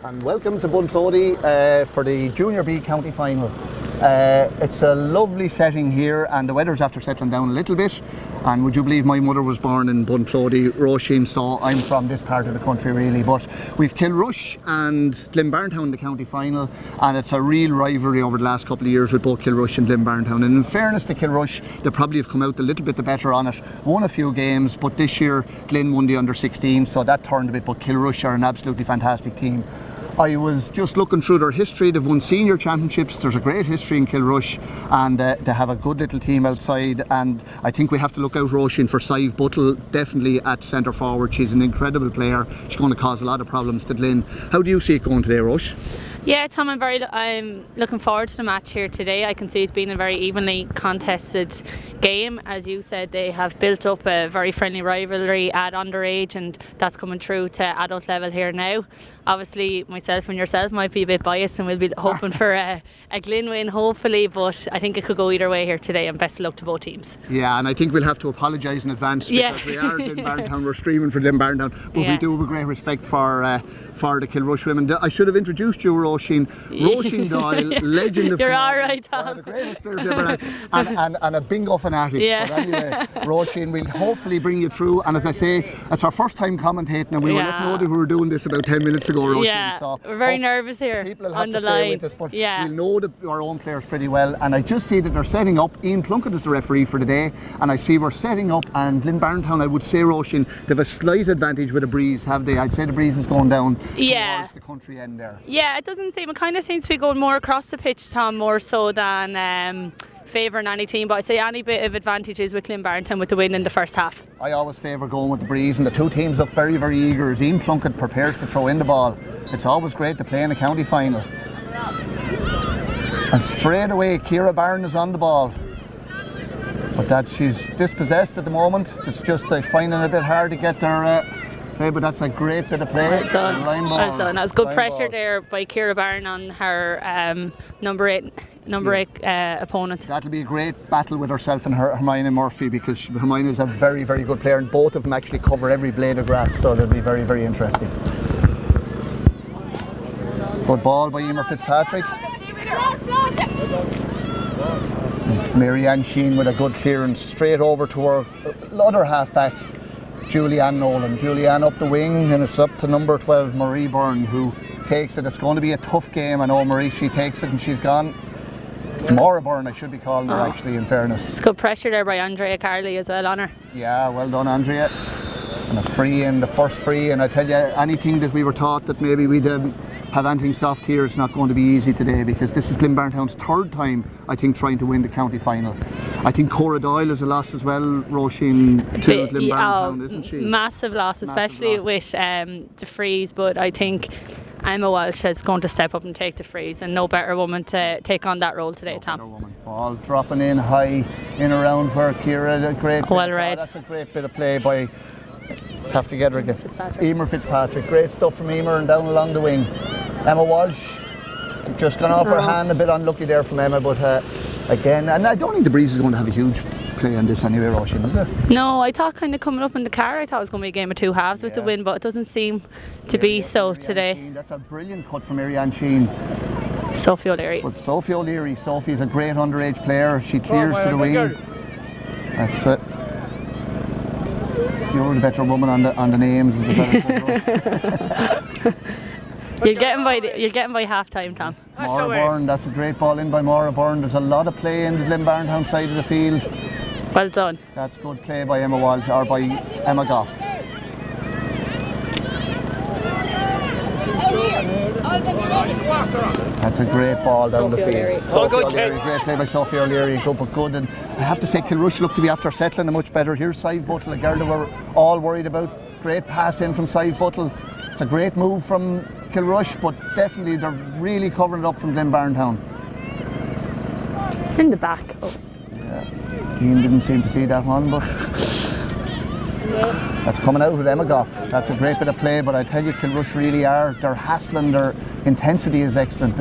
And welcome to Barntown for the Junior B County Final. It's a lovely setting here and the weather's after settling down a little bit. And would you believe my mother was born in Barntown, Roisin, so I'm from this part of the country really. But we've Kilrush and Barntown in the county final, and it's a real rivalry over the last couple of years with both Kilrush and Barntown. And in fairness to Kilrush, they probably have come out a little bit the better on it. Won a few games, but this year Glynn won the under 16, so that turned a bit. But Kilrush are an absolutely fantastic team. I was just looking through their history. They've won senior championships. There's a great history in Kilrush, and they have a good little team outside. And I think we have to look out Roisin for Sive Buttle, definitely at centre forward. She's an incredible player. She's going to cause a lot of problems to Glynn. How do you see it going today, Roish? Yeah, Tom, I'm looking forward to the match here today. I can see it's been a very evenly contested game. As you said, they have built up a very friendly rivalry at underage, and that's coming through to adult level here now. Obviously, myself and yourself might be a bit biased, and we'll be hoping for a Glynn win, hopefully, but I think it could go either way here today, and best of luck to both teams. Yeah, and I think we'll have to apologise in advance because we are Glynn Barntown, we're streaming for Glynn Barntown, but we do have a great respect for the Kilrush women. I should have introduced you, Roisin. Roisin Doyle, legend of You're Camogie, alright, Tom. one of the greatest players ever had, and a bingo fanatic. Yeah. But anyway, Roisin, we'll hopefully bring you through, and as I say, it's our first time commentating, and we were letting know that we were doing this about 10 minutes ago, Roisin. Yeah, so we're very nervous here people will on have the to stay line. with us, but we'll know our own players pretty well, and I just see that they're setting up. Ian Plunkett is the referee for the day, and I see we're setting up, and Glynn Barntown, I would say, Roisin, they have a slight advantage with a breeze, have they? I'd say the breeze is going down towards the country end there. Yeah, it doesn't seem, it kind of seems to be going more across the pitch, Tom, more so than favouring any team, but I'd say any bit of advantage is with Glynn Barntown with the win in the first half. I always favour going with the breeze, and the two teams look very, very eager as Ian Plunkett prepares to throw in the ball. It's always great to play in a county final. And straight away, Ciara Byrne is on the ball. But she's dispossessed at the moment. It's just finding it a bit hard to get their play, but that's a great bit of play. Well done. Well done. That was good pressure there by Ciara Byrne on her number eight opponent. That'll be a great battle with herself and Hermione Murphy, because Hermione is a very, very good player, and both of them actually cover every blade of grass, so it'll be very, very interesting. Good ball by Emer Fitzpatrick. Mary-Ann Sheen with a good clearance straight over to her other half-back, Julianne Nolan. Julianne up the wing, and it's up to number 12, Marie Byrne, who takes it. It's going to be a tough game. I know Marie, she takes it and she's gone. Maura Byrne, I should be calling her, actually, in fairness. It's good pressure there by Andrea Carley as well on her. Yeah, well done, Andrea. And a free in, the first free, and I tell you, anything that we were taught that maybe we'd have anything soft here, it's not going to be easy today, because this is Glynn Barntown's third time, I think, trying to win the county final. I think Cora Doyle is a loss as well, Roisin, to Glynn Barntown, isn't she? Massive loss, especially with the frees, but I think Emma Walsh is going to step up and take the frees, and no better woman to take on that role today, Tom. Ball dropping in high, in around where Ciara, well read. That's a great bit of play by, have to get her again, Emer Fitzpatrick. Great stuff from Emer, and down along the wing. Emma Walsh, just gone off her hand, a bit unlucky there from Emma, but again, and I don't think the breeze is going to have a huge play on this anyway, Roisin, is it? No, I thought kind of coming up in the car, I thought it was going to be a game of two halves with the win, but it doesn't seem to be so today. Sheen, that's a brilliant cut from Mary-Ann Sheen. Sophie O'Leary. But Sophie O'Leary, Sophie's a great underage player. She clears to the wing. That's it. You're the better woman on the names. You'll get him by half time, Tom. Maura Byrne, that's a great ball in by Maura Byrne. There's a lot of play in the Glynn Barntown side of the field. Well done. That's good play by Emma Walsh, or by Emma Goff. That's a great ball down the field. Sophie O'Leary, great play by Sophie O'Leary, good but good. And I have to say, Kilrush look to be after settling a much better. Here's Sive Buttle, a girl that we're all worried about. Great pass in from Sive Buttle. It's a great move from Kilrush, but definitely they're really covering it up from Glynn Barntown. In the back. Oh. Yeah. Ian didn't seem to see that one, but that's coming out with Emma Goff. That's a great bit of play, but I tell you, Kilrush really are. They're hassling, their intensity is excellent.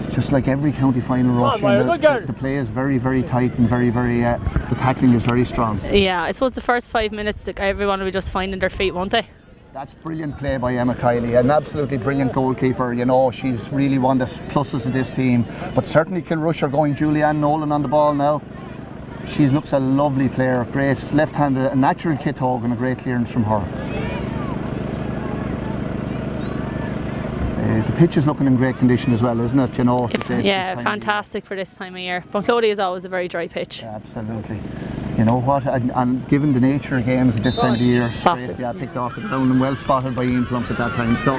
It's just like every county final rush, the play is very, very tight and very, very, the tackling is very strong. Yeah, I suppose the first 5 minutes, everyone will be just finding their feet, won't they? That's brilliant play by Emma Kiley, an absolutely brilliant goalkeeper. You know, she's really one of the pluses of this team. But certainly Kilrush are going Julianne Nolan on the ball now. She looks a lovely player, great left-handed, a natural kit hog and a great clearance from her. The pitch is looking in great condition as well, isn't it? You know, yeah, fantastic for this time of year. Bunclody is always a very dry pitch. Yeah, absolutely. You know what? And given the nature of games at this time of the year, picked off the ground and well spotted by Ian Plump at that time. So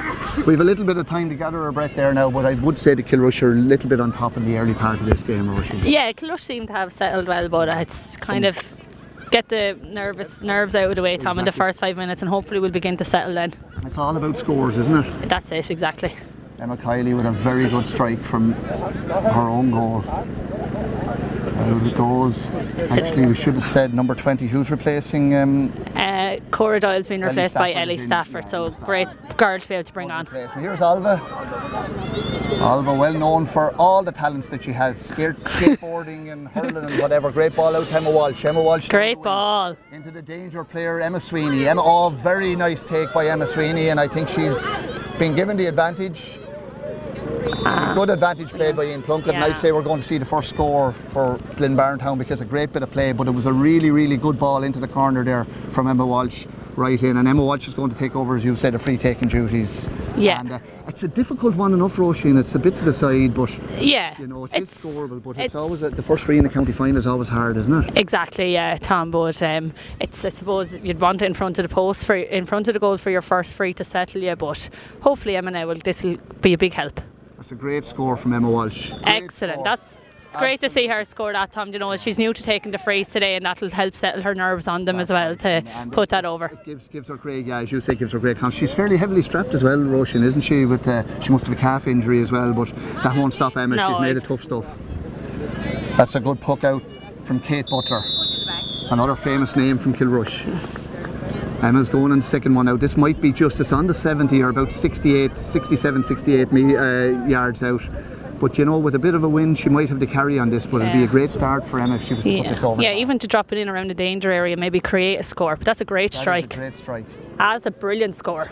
we have a little bit of time to gather our breath there now. But I would say the Kilrush are a little bit on top in the early part of this game, Roisin. Yeah, Kilrush seem to have settled well, but it's kind of get the nerves out of the way, Tom, in the first 5 minutes, and hopefully we'll begin to settle then. It's all about scores, isn't it? That's it, exactly. Emma Kiley with a very good strike from her own goal. Out it goes. Actually, we should have said number 20. Who's replacing? Cora Doyle's been replaced by Ellie Stafford, so great girl to be able to bring on. Here's Alva. Alva, well known for all the talents that she has, skateboarding and hurling and whatever. Great ball out to Emma Walsh. Emma Walsh. Great ball. Into the danger player, Emma Sweeney. Very nice take by Emma Sweeney, and I think she's been given the advantage. Good advantage played by Ian Plunkett, and I'd say we're going to see the first score for Glynn Barntown because a great bit of play, but it was a really, really good ball into the corner there from Emma Walsh right in, and Emma Walsh is going to take over, as you said, the free taking duties. Yeah. And it's a difficult one enough, Roisin. It's a bit to the side, but yeah, you know, it's scoreable, but it's always the first free in the county final is always hard, isn't it? Exactly, yeah, Tom, but it's, I suppose you'd want it in front of the post, in front of the goal for your first free to settle you, but hopefully this will be a big help. That's a great score from Emma Walsh. Excellent. It's great to see her score that, Tom. You know, she's new to taking the frees today, and that'll help settle her nerves on them as well to put that over. It gives her great, as you say, gives her great confidence. She's fairly heavily strapped as well, Roisin, isn't she? With she must have a calf injury as well, but that won't stop Emma. She's made it tough stuff. That's a good puck out from Kate Butler, another famous name from Kilrush. Emma's going on the second one out. This might be justice on the 70 or about 68 yards out. But you know, with a bit of a wind, she might have the carry on this, but it'd be a great start for Emma if she was to put this over. Yeah, even to drop it in around the danger area, maybe create a score. But that's a great strike. That is a great strike. That's a brilliant score.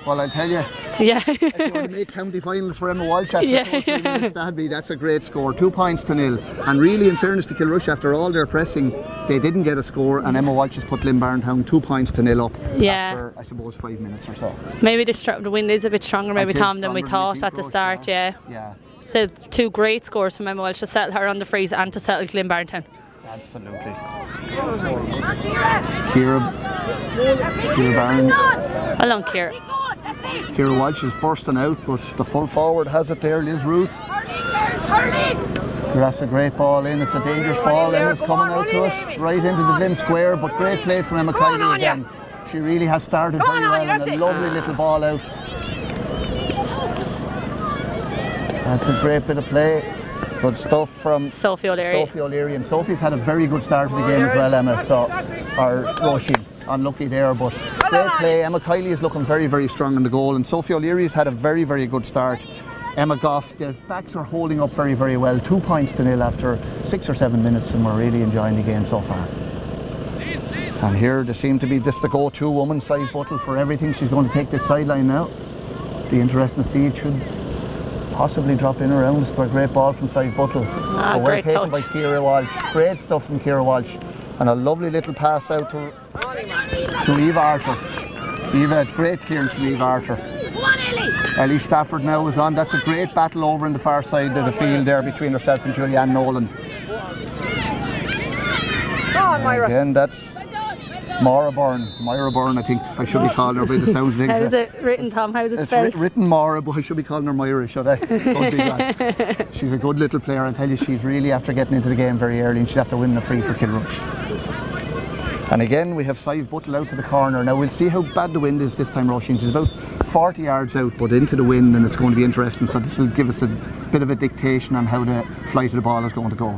Well, I'll tell you, yeah. if you want to make county finals for Emma Walsh after 3 minutes, that's a great score. 2 points to 0. And really, in fairness to Kilrush, after all their pressing, they didn't get a score, and Emma Walsh has put Glynn Barntown 2 points to 0 up after, I suppose, 5 minutes or so. Maybe the wind is a bit stronger, maybe, Tom, than we thought at the start, yeah. So 2 great scores from Emma Walsh to settle her on the freeze and to settle Glynn Barntown. Absolutely. Ciara Barn. Along Ciara. Ciara Walsh is bursting out, but the full forward has it there, Liz Ruth. That's a great ball in, it's a dangerous ball, Emma's coming out to it, right into the Glynn square, but great play from Emma Kiley again. She really has started very well, and a lovely little ball out. That's a great bit of play. Good stuff from Sophie O'Leary. And Sophie's had a very good start to the game as well, Emma. Or Roisin, unlucky there, but great play. Emma Kiley is looking very, very strong in the goal, and Sophie O'Leary's had a very, very good start. Emma Goff, the backs are holding up very, very well. 2 points to 0 after 6 or 7 minutes, and we're really enjoying the game so far. And here they seem to be just the go-to woman, Sive Buttle, for everything. She's going to take this sideline now. Be interesting to see. It should possibly drop in around us, but a great ball from Sive Buttle. Great taken touch by Ciara Walsh. Great stuff from Ciara Walsh. And a lovely little pass out to Eve Arthur. Eva, great clearance from Eve Arthur. Ellie Stafford now is on. That's a great battle over in the far side of the field there between herself and Julianne Nolan. Again, that's Myra Byrne, I think I should be calling her by the sounds of things. How is it written, Tom? How is it spelled? It's written Myra, but I should be calling her Myra, should I? She's a good little player, I tell you. She's really after getting into the game very early, and she's after winning a free for Kilrush. And again, we have Sive Buttle out to the corner. Now we'll see how bad the wind is this time, Roisin. She's about 40 yards out, but into the wind, and it's going to be interesting. So this will give us a bit of a dictation on how the flight of the ball is going to go.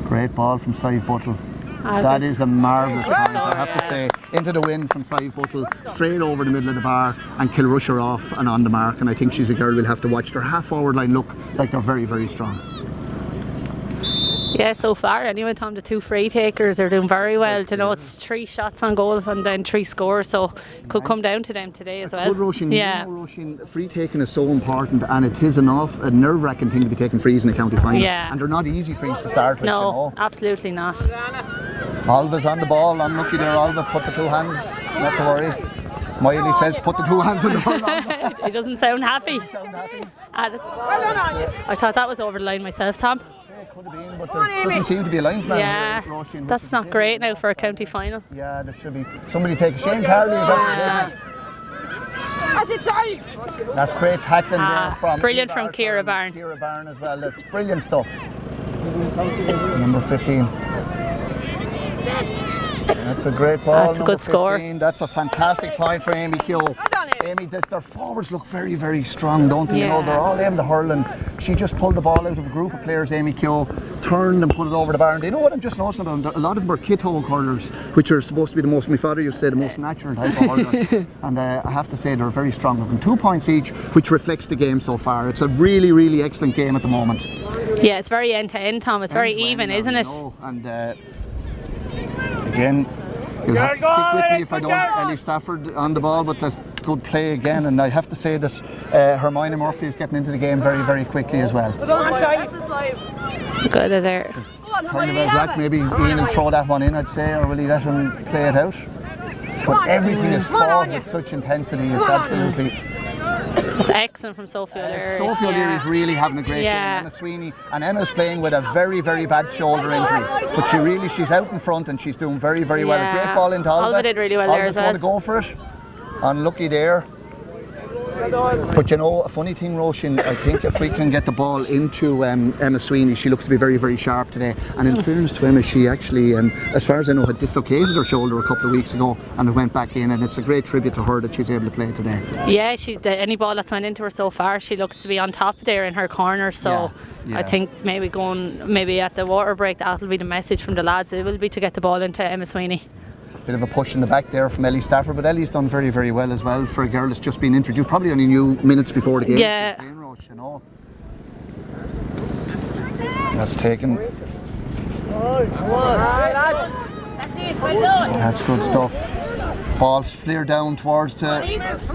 Great ball from Sive Buttle. That is a marvellous point, I have to say. Into the wind from Sive Buttle, straight over the middle of the bar, and Kilrush are off and on the mark. And I think she's a girl we'll have to watch. Their half forward line look like they're very, very strong. Yeah, so far anyway, Tom, the 2 free takers are doing very well. You know, it's 3 shots on goal and then 3 scores, so could come down to them today as well. Good, Roisin. Yeah. You know, Roisin, free taking is so important, and it is a nerve-wracking thing to be taking frees in the county final. Yeah. And they're not easy frees to start with. No, you know. absolutely not. Alva's on the ball, unlucky there. Alva put the 2 hands, not to worry. Miley says put the 2 hands on the ball. He doesn't sound happy. I thought that was over the line myself, Tom. Yeah, it could have been, but there doesn't seem to be a linesman Yeah, here, Roisin, that's not great now for a county final. Yeah, there should be somebody take Shane Carley is up. That's great tackling there from brilliant from Ciara Byrne. Ciara Byrne as well. That's brilliant stuff. Number 15. That's a great ball. That's a good score. 15. That's a fantastic point for Amy Keogh. Amy, their forwards look very, very strong, don't they? Yeah. You know, they're all aimed to hurl, and she just pulled the ball out of a group of players, Amy Keogh, turned and put it over the bar. And you know what I'm just noticing about them? A lot of them are kid-toe hurlers, which are supposed to be the most, my father used to say, the most natural type of hurler. And I have to say they're very strong with them. 2 points each, which reflects the game so far. It's a really, really excellent game at the moment. Yeah, it's very end-to-end, Tom. It's very even, isn't it? And again, you'll have to stick with me if I don't. Ellie Stafford on the ball, but that's good play again. And I have to say that Hermione Murphy is getting into the game very, very quickly as well. Good there. Kind of a black, maybe Ian will throw that one in, I'd say, or will he let him play it out? But everything is fought with such intensity. It's absolutely. It's excellent from Sophie O'Leary. Sophie O'Leary is really having a great game. Emma Sweeney, and Emma's playing with a very, very bad shoulder injury, but she's out in front and she's doing very, very well. A great ball into Alva. Alva did really well there as well. Alva's going to go for it. Unlucky there. But you know, a funny thing, Roisin, I think if we can get the ball into Emma Sweeney, she looks to be very, very sharp today. And in fairness to Emma, she actually, as far as I know, had dislocated her shoulder a couple of weeks ago and it went back in, and it's a great tribute to her that she's able to play today. Yeah, any ball that's went into her so far, she looks to be on top there in her corner, so Yeah. I think maybe at the water break, that'll be the message from the lads. It will be to get the ball into Emma Sweeney. Bit of a push in the back there from Ellie Stafford, but Ellie's done very, very well as well for a girl that's just been introduced, probably only knew minutes before the game. Yeah. You know. That's taken. That's good stuff. Ball's flared down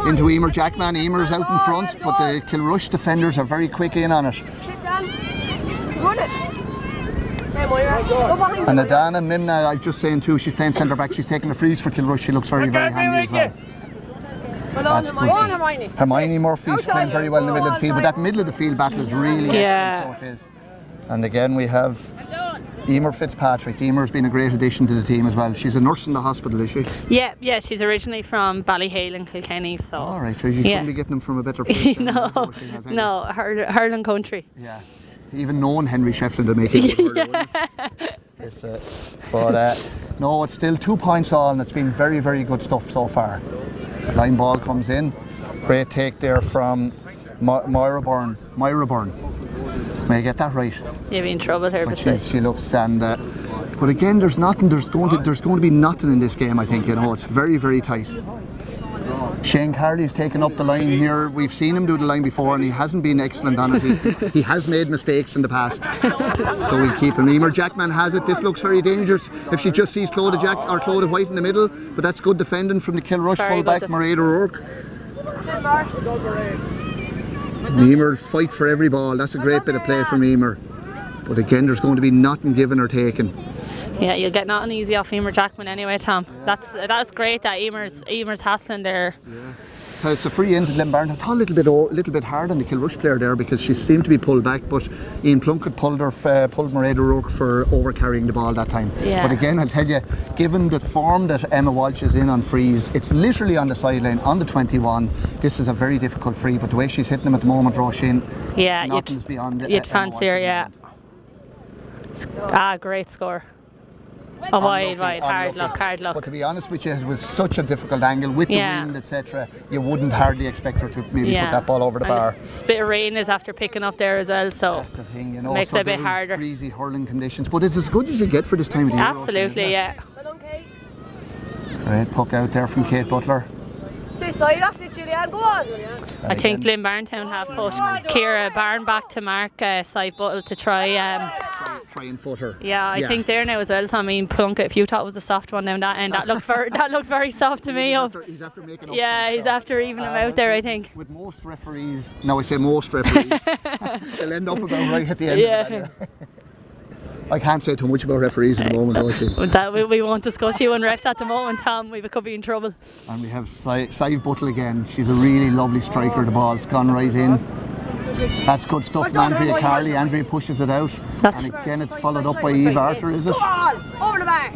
into Emer Jackman. Emer's out in front, but the Kilrush defenders are very quick in on it. And Adana Mimna, I was just saying too, she's playing centre back. She's taking the frees for Kilrush. She looks very, very handy as well. That's good. Hermione Murphy's playing very well in the middle of the field, but that middle of the field battle is really excellent, so it is. And again we have Emer Fitzpatrick. Emer's been a great addition to the team as well. She's a nurse in the hospital, is she? Yeah, she's originally from Ballyhale in Kilkenny, so. Alright, so you couldn't be getting them from a better place. No, Hurling country. Yeah. Even knowing Henry Shefflin to make it. No, it's still 2 points all, and it's been very, very good stuff so far. Line ball comes in. Great take there from Myra Byrne. May I get that right? You'll be in trouble here, but she looks, and but again, there's going to be nothing in this game. I think, you know, it's very, very tight. Shane Carley's taken up the line here. We've seen him do the line before and he hasn't been excellent on it. He has made mistakes in the past, so we'll keep him. Emer Jackman has it. This looks very dangerous if she just sees Clodagh White in the middle, but that's good defending from the Kilrush fullback Mairead O'Rourke. Emer fight for every ball. That's a great bit of play from Emer, but again there's going to be nothing given or taken. Yeah, you'll get nothing easy off Emer Jackman anyway, Tom. That's great that Emer's hassling there. Yeah. It's a free into Glynn Barntown. I thought a little bit hard on the Kilrush player there because she seemed to be pulled back, but Ian Plunkett pulled Mairead O'Rourke for over carrying the ball that time. Yeah. But again, I'll tell you, given the form that Emma Walsh is in on frees, it's literally on the sideline on the 21. This is a very difficult free, but the way she's hitting them at the moment, Roisin, nothing's beyond it. You'd fancy her, yeah. Great score. Oh, wide, hard luck. But to be honest with you, it was such a difficult angle with the wind, etc. You wouldn't hardly expect her to maybe put that ball over the bar. A bit of rain is after picking up there as well, so that's the thing, you know, makes it a bit harder. Breezy hurling conditions, but it's as good as you get for this time of the year. Absolutely, yeah. Great puck out there from Kate Butler. I think Glynn Barntown have put Ciara Byrne back to mark Side Buttle to try try and foot her. Yeah, I think there now as well, Tommy Plunkett, if you thought it was a soft one down that end, that looked very soft to me. He's after making up. Yeah, he's after evening him out there, I think. With most referees, now I say most referees, they'll end up about right at the end. Yeah. I can't say too much about referees at the moment, With that, we won't discuss you and refs at the moment, Tom. We could be in trouble. And we have Sive Buttle again. She's a really lovely striker. The ball's gone right in. That's good stuff from Andrea Carley. Andrea pushes it out. And again, it's followed up by Eve Arthur, is it? Over the bar.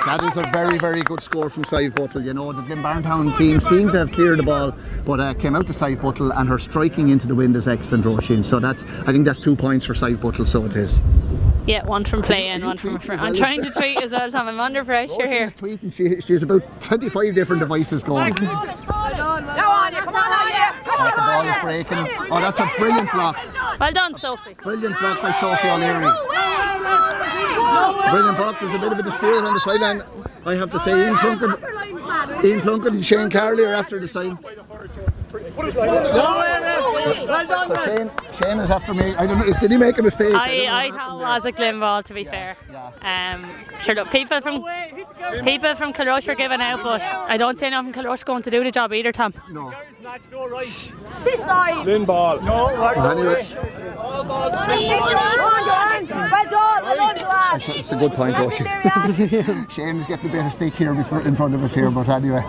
That is a very, very good score from Sive Buttle. You know, the Glynn Barntown team seemed to have cleared the ball, but came out to Sive Buttle, and her striking into the wind is excellent, Roisin. So I think that's 2 points for Sive Buttle, so it is. Yeah, one from play and one from front. I'm trying to tweet as well, Tom. I'm under pressure here. Tweeting. She has about 25 different devices going. Come on, The ball is breaking. Oh, that's a brilliant block. Well done, Sophie. Brilliant block by Sophie O'Leary. Brilliant block. There's a bit of a dispute on the sideline. I have to say, Ian Plunkett and Shane Carley are after the sign. So Shane is after me. I don't know. Did he make a mistake? I thought it was a Glynn ball, to be fair. Sure, look, people from Kilrush are giving out, but I don't see enough from Kilrush going to do the job either, Tom. No. This side. Glynn ball. No. Anyway. Well done. It's a good point, Roisin. Shane is getting a bit of stick here in front of us here, but anyway.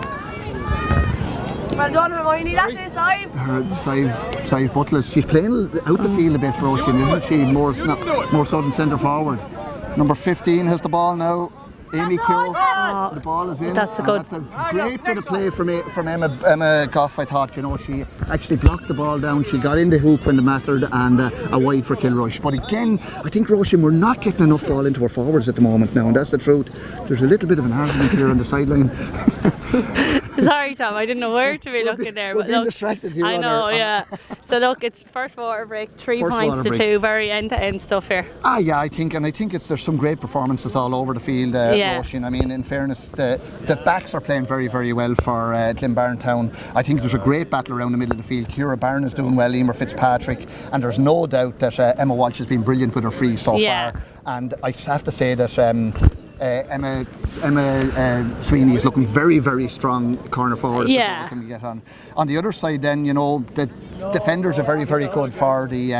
Well done, Hermione. That's it, Sive. Sive Butler, she's playing out the field a bit, Roisin, isn't she? More so than centre forward. Number 15 has the ball now. Amy Keogh, the ball is in. That's a great bit of play from Emma Goff, I thought. You know, she actually blocked the ball down. She got in the hoop when it mattered, and a wide for Kilrush. But again, I think, Roisin, we're not getting enough ball into our forwards at the moment now, and that's the truth. There's a little bit of an argument here on the sideline. Sorry, Tom, I didn't know where to be looking there. We're being distracted here. I know, yeah. So look, it's first water break, 3 points to 2, very end-to-end stuff here. Yeah, I think there's some great performances all over the field, Roisin. I mean, in fairness, the backs are playing very, very well for Glynn Barntown. I think there's a great battle around the middle of the field. Ciara Byrne is doing well, Emer Fitzpatrick, and there's no doubt that Emma Walsh has been brilliant with her frees so far. And I just have to say that Emma Sweeney is looking very, very strong corner forward. Yeah. Can we get on the other side? Then, you know, the defenders are very, very good for the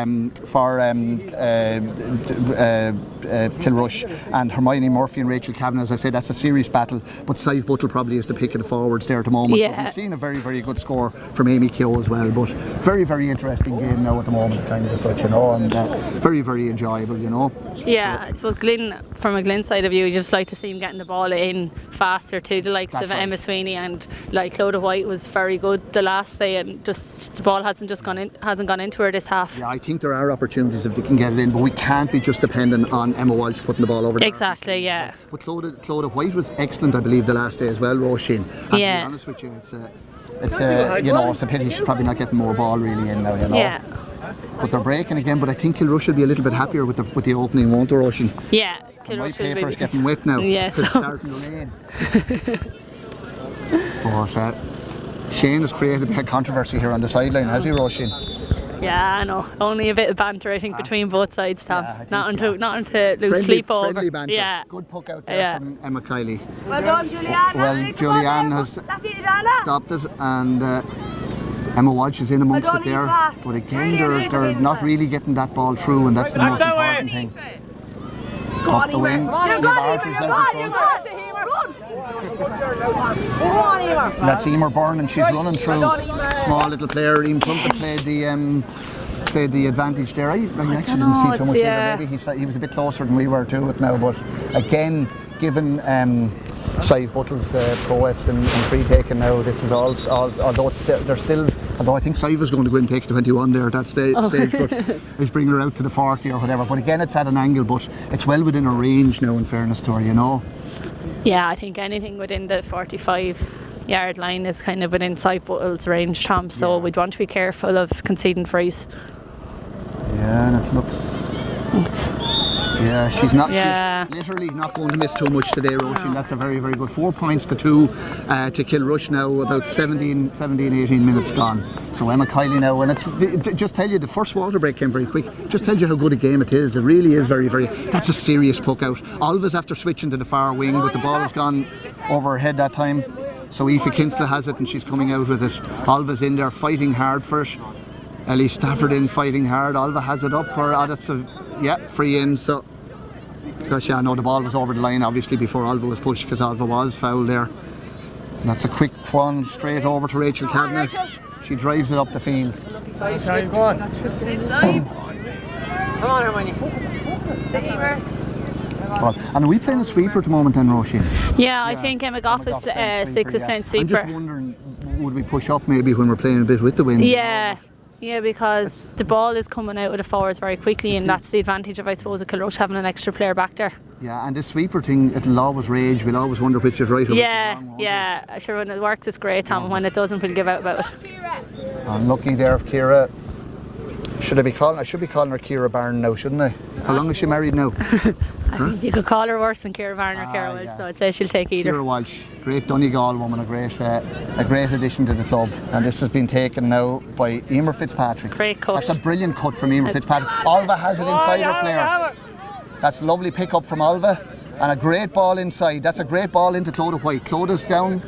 Kilrush, and Hermione Murphy and Rachel Kavanagh. As I say, that's a serious battle, but Sive Buttle probably is the pick of the forwards there at the moment. Yeah. But we've seen a very, very good score from Amy Keogh as well, but very, very interesting game now at the moment, kind of as such, you know, and very, very enjoyable, you know. Yeah, I suppose Glynn, from a Glynn side of view, you just like to see him getting the ball in faster too, the likes of Emma Sweeney, and like Clodagh White was very good the last day, and just the ball hasn't gone into her this half. Yeah, I think there are opportunities if they can get it in, but we can't be just dependent on Emma Walsh putting the ball over there. Exactly, yeah. But Clodagh White was excellent, I believe, the last day as well, Roisin. Yeah. To be honest with you, it's a pity she's probably not getting more ball really in now, you know. Yeah. But they're breaking again, but I think Kilrush will be a little bit happier with the opening, won't they, Roisin? Yeah. My paper's getting wet now. Yeah, it's starting to rain. But Shane has created a bit of controversy here on the sideline, has he, Roisin? Yeah, I know. Only a bit of banter, I think, between both sides, Tom. Yeah, not to lose sleep over. Friendly banter. Yeah. Good puck out there from Emma Kiley. Well done, Julianne. Well, Julianne has stopped it, and Emma Walsh is in amongst it there. But again, they're not really getting that ball through, and that's the most important thing. Up the wing. And that's Emer Byrne, and she's running through. Small little player. Ian Plunkett played the advantage there. I actually didn't see too much either. Maybe he was a bit closer than we were to it now. But again, given Sive Buttle's prowess and free taking now, this is all although I think Sive is going to go and take 21 there at that stage, but he's bringing her out to the 40 or whatever. But again, it's at an angle, but it's well within her range now, in fairness to her, you know. Yeah, I think anything within the 45-yard line is kind of within Sive Buttle's range, Tom, so we'd want to be careful of conceding frees. Yeah, and it looks Yeah, she's not. Yeah. She's literally not going to miss too much today, Roisin. That's a very, very good 4 points to 2 to Kilrush now. About 18 minutes gone. So Emma Kiley now, and it's just tell you the first water break came very quick. Just tells you how good a game it is. It really is very, very. That's a serious puck out. Alva's after switching to the far wing, but the ball has gone over her head that time. So Aoife Kinsella has it, and she's coming out with it. Alva's in there fighting hard for it. Ellie Stafford in fighting hard. Alva has it up for that's a free in. So gosh, yeah, no, the ball was over the line obviously before Alva was pushed because Alva was fouled there. And that's a quick one straight over to Rachel Cabinet. She drives it up the field. Sorry, go on. Come on, Hermione. Sit Emer. Well, and are we playing a sweeper at the moment then, Roisin? Yeah, I think Emma Goff is 6% sweeper. I'm just wondering, would we push up maybe when we're playing a bit with the wind? Yeah, because the ball is coming out of the forwards very quickly, and that's the advantage of, I suppose, a Kilrush having an extra player back there. Yeah, and this sweeper thing, it'll always rage. We'll always wonder which is right or which is wrong. Yeah. Sure, when it works, it's great, Tom. When it doesn't, we'll give out about it. Unlucky there, Ciara. I should be calling her Ciara Barn now, shouldn't I? How long is she married now? You could call her worse than Ciara Barn or Ciara Walsh, so I'd say she'll take either. Ciara Walsh, great Donegal woman, a great addition to the club. And this has been taken now by Emer Fitzpatrick. Great cut. That's a brilliant cut from Emer Fitzpatrick. Alva has it inside her player. That's a lovely pick up from Alva. And a great ball inside. That's a great ball into Clodagh White. Clodag's down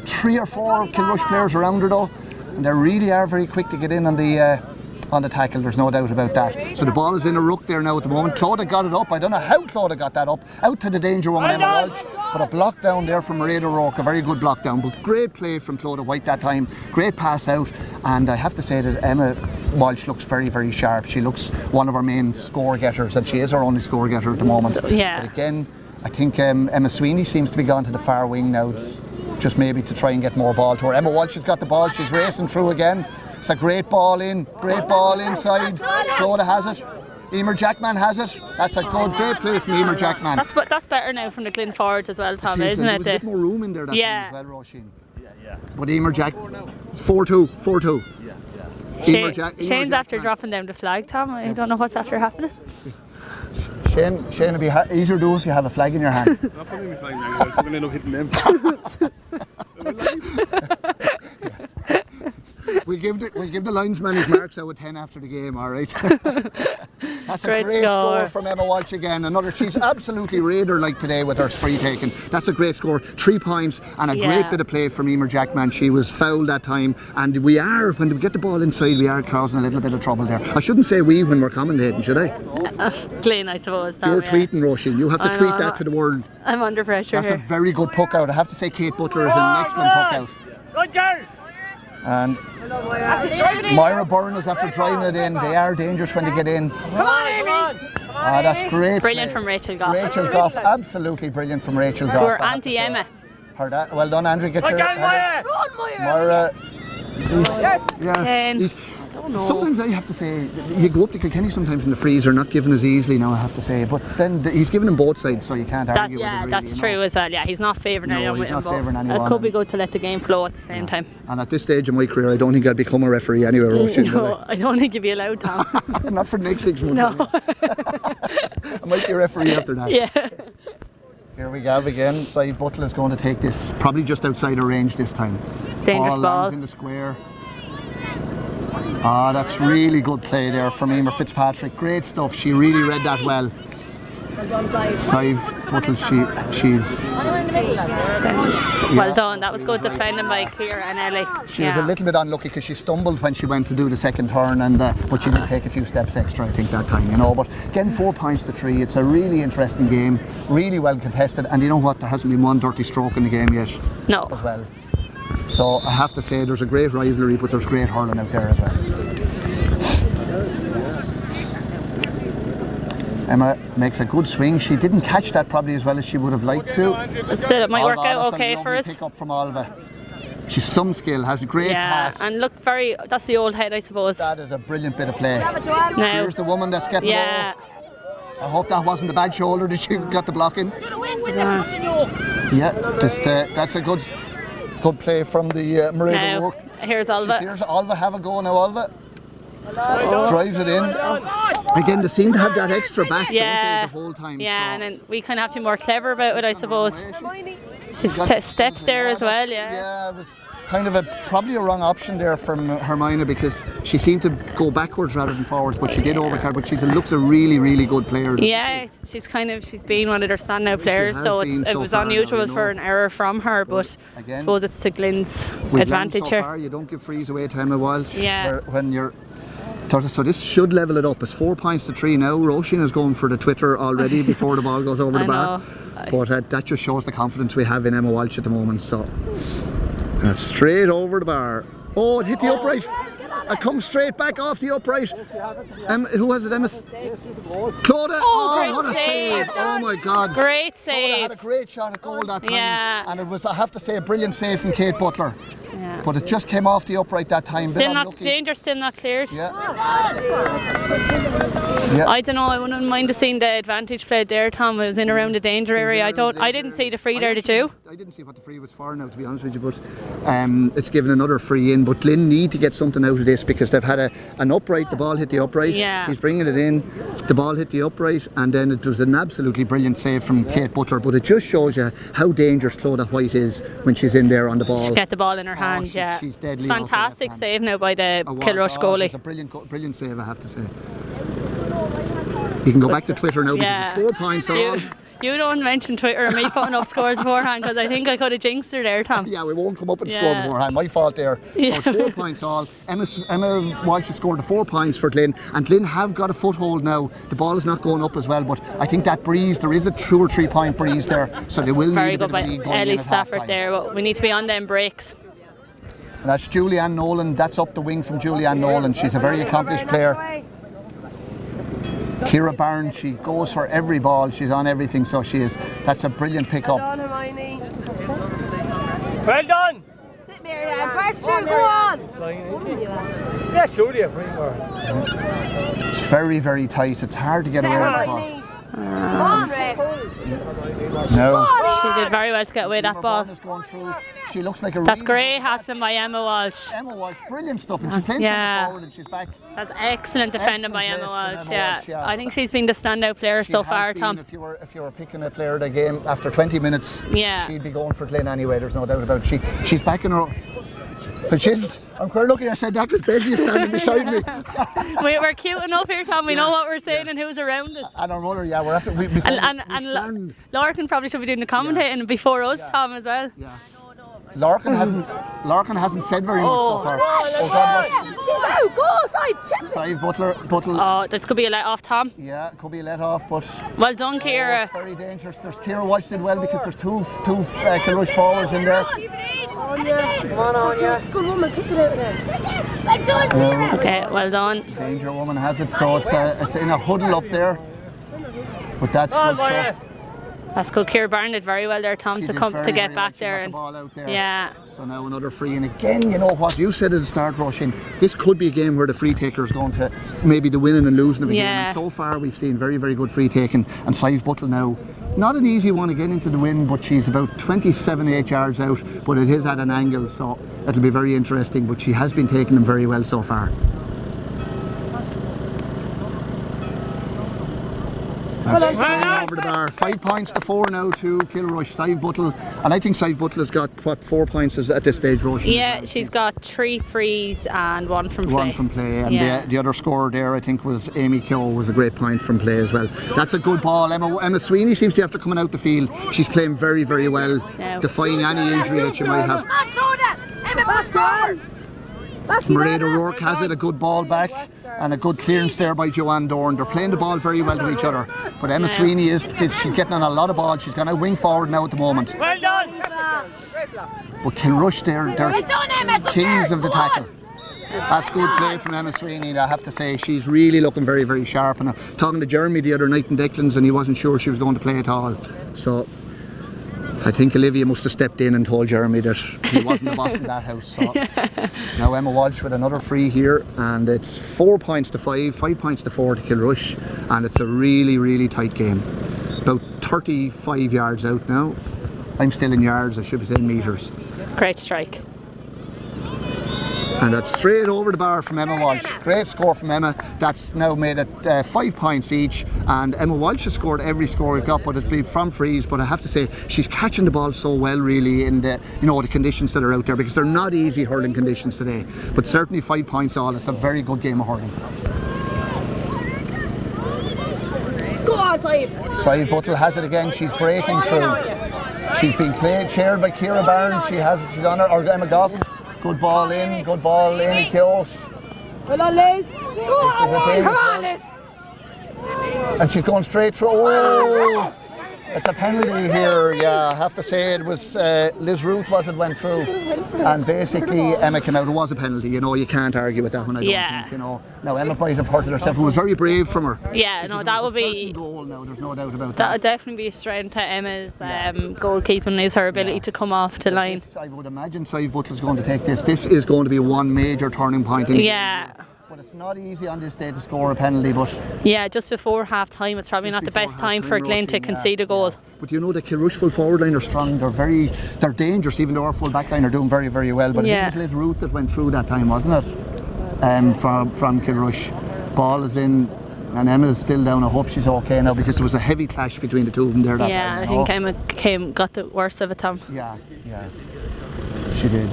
3 or 4 Kilrush players around her though. And they really are very quick to get in on the tackle, there's no doubt about that. So the ball is in a ruck there now at the moment. Clodagh got it up. I don't know how Clodagh got that up. Out to the danger woman, Emma Walsh. But a block down there from Maria O'Rourke, a very good block down. But great play from Clodagh White that time. Great pass out. And I have to say that Emma Walsh looks very, very sharp. She looks one of our main score getters, and she is our only score getter at the moment. So, yeah. But again, I think Emma Sweeney seems to be gone to the far wing now, just maybe to try and get more ball to her. Emma Walsh has got the ball. She's racing through again. It's a great ball in, great ball inside. Clodagh has it. Emer Jackman has it. That's a good, great play from Emer Jackman. That's better now from the Glynn forwards as well, Tom, isn't it? There's a bit more room in there that time as well, Roisin. Yeah. But Emer Jack, 4-2. Yeah. Shane's after dropping down the flag, Tom. I don't know what's after happening. Shane would be easier to do if you have a flag in your hand. Not putting me flag now, I'm going to end up hitting them. We'll give the linesman his marks out with 10 after the game, alright? That's a great score from Emma Walsh again. She's absolutely raider-like today with her spree taking. That's a great score. 3 points and a great bit of play from Emer Jackman. She was fouled that time, and when we get the ball inside, we are causing a little bit of trouble there. I shouldn't say we when we're commentating, should I? Glynn, I suppose. Tom, You're tweeting, Roisin. You have to tweet that to the world. I'm under pressure. That's a very good puck out. I have to say Kate Butler is an excellent puck out. Good girl. And Myra Byrne is after driving it in. They are dangerous when they get in. Come on, Amy. That's great. Brilliant from Rachel Goff. Rachel Goff, absolutely brilliant from Rachel Goff. To her Auntie Emma. Well done, Andrew. Get your Myra. Yes. Sometimes I have to say, you go up to Kilkenny sometimes in the freezer, not given as easily now, I have to say. But then he's given them both sides, so you can't argue with it. Yeah, that's true as well. Yeah, he's not favouring anyone with him. It could be good to let the game flow at the same time. And at this stage of my career, I don't think I'd become a referee anywhere. No, I don't think you'd be allowed, Tom. Not for the next 6 months. No. I might be a referee after that. Yeah. Here we go again. Side Butler is going to take this, probably just outside of range this time. Dangerous ball. Lands in the square. That's really good play there from Emer Fitzpatrick. Great stuff. She really read that well. Side Butler, she's... Well done. That was good defending by Ciara and Ellie. She was a little bit unlucky because she stumbled when she went to do the second turn, but she did take a few steps extra, I think, that time, But again, 4 points to 3. It's a really interesting game, really well contested, and you know what? There hasn't been one dirty stroke in the game yet. No. As well. So I have to say there's a great rivalry, but there's great hurling out there as well. Emma makes a good swing. She didn't catch that probably as well as she would have liked to. Still, it might work out okay for us. Pick up from Alva. She's some skill, has a great pass. Yeah, and look that's the old head, I suppose. That is a brilliant bit of play. Now, here's the woman that's getting low. I hope that wasn't the bad shoulder that she got the block in. Yeah, that's a good play from the Maria O'Rourke. Here's Alva. Here's Alva, have a go now, Alva. drives it in. Again, they seem to have that extra back, don't Yeah. they, the whole time. Yeah, so. and then we kind of have to be more clever about it, I suppose. She's steps there as well, yeah. Yeah, it was kind of probably a wrong option there from Hermione because she seemed to go backwards rather than forwards, but she did overcard. But looks a really, really good player. Yeah, she's been one of their standout players, so it was unusual for an error from her, but again, I suppose it's to Glynn's we've advantage learned so here. far, you don't give frees away to Emma Walsh. Yeah. When you're. So this should level it up. It's 4 points to 3 now. Roisin is going for the Twitter already before the ball goes over the bar. But that just shows the confidence we have in Emma Walsh at the moment. So straight over the bar. Oh, it hit the upright. It comes straight back off the upright. Who was it? Emma? Clodagh. Great what a save. Oh my God. Great Clodagh save. had a great shot at goal that time. Yeah. And it was, I have to say, a brilliant save from Kate Butler. Yeah. But it just came off the upright that time. Still not, danger still not cleared. Yeah. I don't know, I wouldn't mind to seeing the advantage played there, Tom. It was in around the danger area. I didn't see the free there, did you? I didn't see what the free was for now, to be honest with you, but it's given another free in. But Glynn need to get something out of this because they've had an upright, the ball hit the upright. Yeah. He's bringing it in, the ball hit the upright, and then it was an absolutely brilliant save from Kate Butler. But it just shows you how dangerous Clodagh White is when she's in there on the ball. She get the ball in her hand, yeah. She's deadly. Fantastic save now by the Kilrush goalie. It's a brilliant save, I have to say. You can go back to Twitter now because it's 4 points all. You don't mention Twitter and me putting up scores beforehand because I think I could have jinxed her there, Tom. Yeah, we won't come up and score beforehand. My fault there. So it's 4 points all. Emma Walsh has scored the 4 points for Glynn, and Glynn have got a foothold now. The ball is not going up as well, but I think that breeze, there is a 2 or 3 point breeze there, so they will very need a good bit of by lead going Ellie in at Stafford half-time. there, but we need to be on them breaks. And that's Julianne Nolan. That's up the wing from Julianne Nolan. She's a very accomplished player. Ciara Barnes, she goes for every ball, she's on everything, so she is. That's a brilliant pick up. Well done, Hermione. Well done! Sit Mary, press through, go on! Yeah, surely a free more. It's very, very tight. It's hard to get away with the ball. Hermione. Come on, Ray. No. She did very well to get away that ball. Going through. She looks like a That's really great hassling by Emma Walsh. Emma Walsh, brilliant stuff, and she's playing Yeah. centre forward and she's back. That's excellent defending by Excellent Emma place Walsh. from Emma Walsh, Yeah, I think she's been the standout player She so has far, been, Tom. If you were picking a player of the game after 20 minutes, Yeah. she'd be going for Glynn anyway. There's no doubt about it. She's back in her. But I'm quite lucky I said that because Betty is standing beside me. We're cute enough here, Tom. We know what we're saying and who's around us. And our mother, yeah, we're after. We And Larkin probably should be doing the commentating before us, Tom, as well. Yeah. Larkin hasn't said very much so far. Oh God, She's out, go side, Side Butler. Oh, this could be a let off, Tom. Yeah, could be a let off, but Well done, Ciara. it's very dangerous. There's Ciara Walsh did well because there's two Kilrush forwards in there. Come on, yeah. Good woman, kick it out there. Okay, well done. Danger Woman has it, so it's in a huddle up there. But that's good stuff. That's good. Ciara Barnett did very well there, Tom, She to did come very, to very get well. back She there. got And the ball out there. yeah. So now another free, and again, you know what you said at the start, Roisin. This could be a game where the free taker is going to maybe the winning and losing of a game. And so far, we've seen very, very good free taking. And Sive Buttle now, not an easy one to get into the win, but she's about 27-8 yards out. But it is at an angle, so it'll be very interesting. But she has been taking them very well so far. Over the bar. 5 points to 4 now to Kilrush. Sive Buttle, and I think Sive Buttle has got what 4 points at this stage, Roisin? Yeah, she's got 3 frees and 1 from play. 1 from play, and Yeah. the other scorer there, I think, was Amy Keogh, was a great point from play as well. That's a good ball. Emma Sweeney seems to have to coming out the field. She's playing very, very well, defying any injury that she might have. Mairead O'Rourke has it, a good ball back and a good clearance there by Joanne Dorn. They're playing the ball very well to each other. But Emma Sweeney is she's getting on a lot of balls. She's going to wing forward now at the moment. Well done! But Kilrush, they're kings of the tackle. That's good play from Emma Sweeney, I have to say. She's really looking very, very sharp. And I'm talking to Jeremy the other night in Declan's, and he wasn't sure she was going to play at all. So I think Olivia must have stepped in and told Jeremy that he wasn't the boss of that house. So now Emma Walsh with another free here, and it's 4 points to 5, 5 points to 4 to Kilrush, and it's a really, really tight game. About 35 yards out now. I'm still in yards, I should be saying metres. Great strike. And that's straight over the bar from Emma Walsh. Great score from Emma. That's now made it 5 points each. And Emma Walsh has scored every score we've got, but it's been from frees. But I have to say, she's catching the ball so well, really, in the the conditions that are out there, because they're not easy hurling conditions today. But certainly 5 points all. It's a very good game of hurling. Go on, Saif. Saif Buttle has it again. She's breaking through. She's been chaired by Ciara Barnes. She's on her, or Emma Goff. Good ball in, close. Well on, Liz. Go on, Liz. Come on, Liz. And she's going straight through. Oh! It's a penalty here, yeah. I have to say it was Liz Ruth went through, and basically Emma came out. It was a penalty, you can't argue with that one. I don't think, Now Emma might have hurted herself. It was very brave from her. Yeah, no, that would be. Goal now, there's no doubt about that would definitely be a strength to Emma's goalkeeping, is her ability to come off the line. I would imagine Saif Butler is going to take this. This is going to be one major turning point in the game. But it's not easy on this day to score a penalty, but yeah, just before half time, it's probably not the best time for Glynn to concede a goal. But the Kilrush full forward line are strong. They're dangerous, even though our full back line are doing very, very well. But I think it was Liz Root that went through that time, wasn't it? From Kilrush. Ball is in, and Emma's still down. I hope she's okay now, because there was a heavy clash between the two of them there. I think Emma got the worst of it, Tom. Yeah, she did.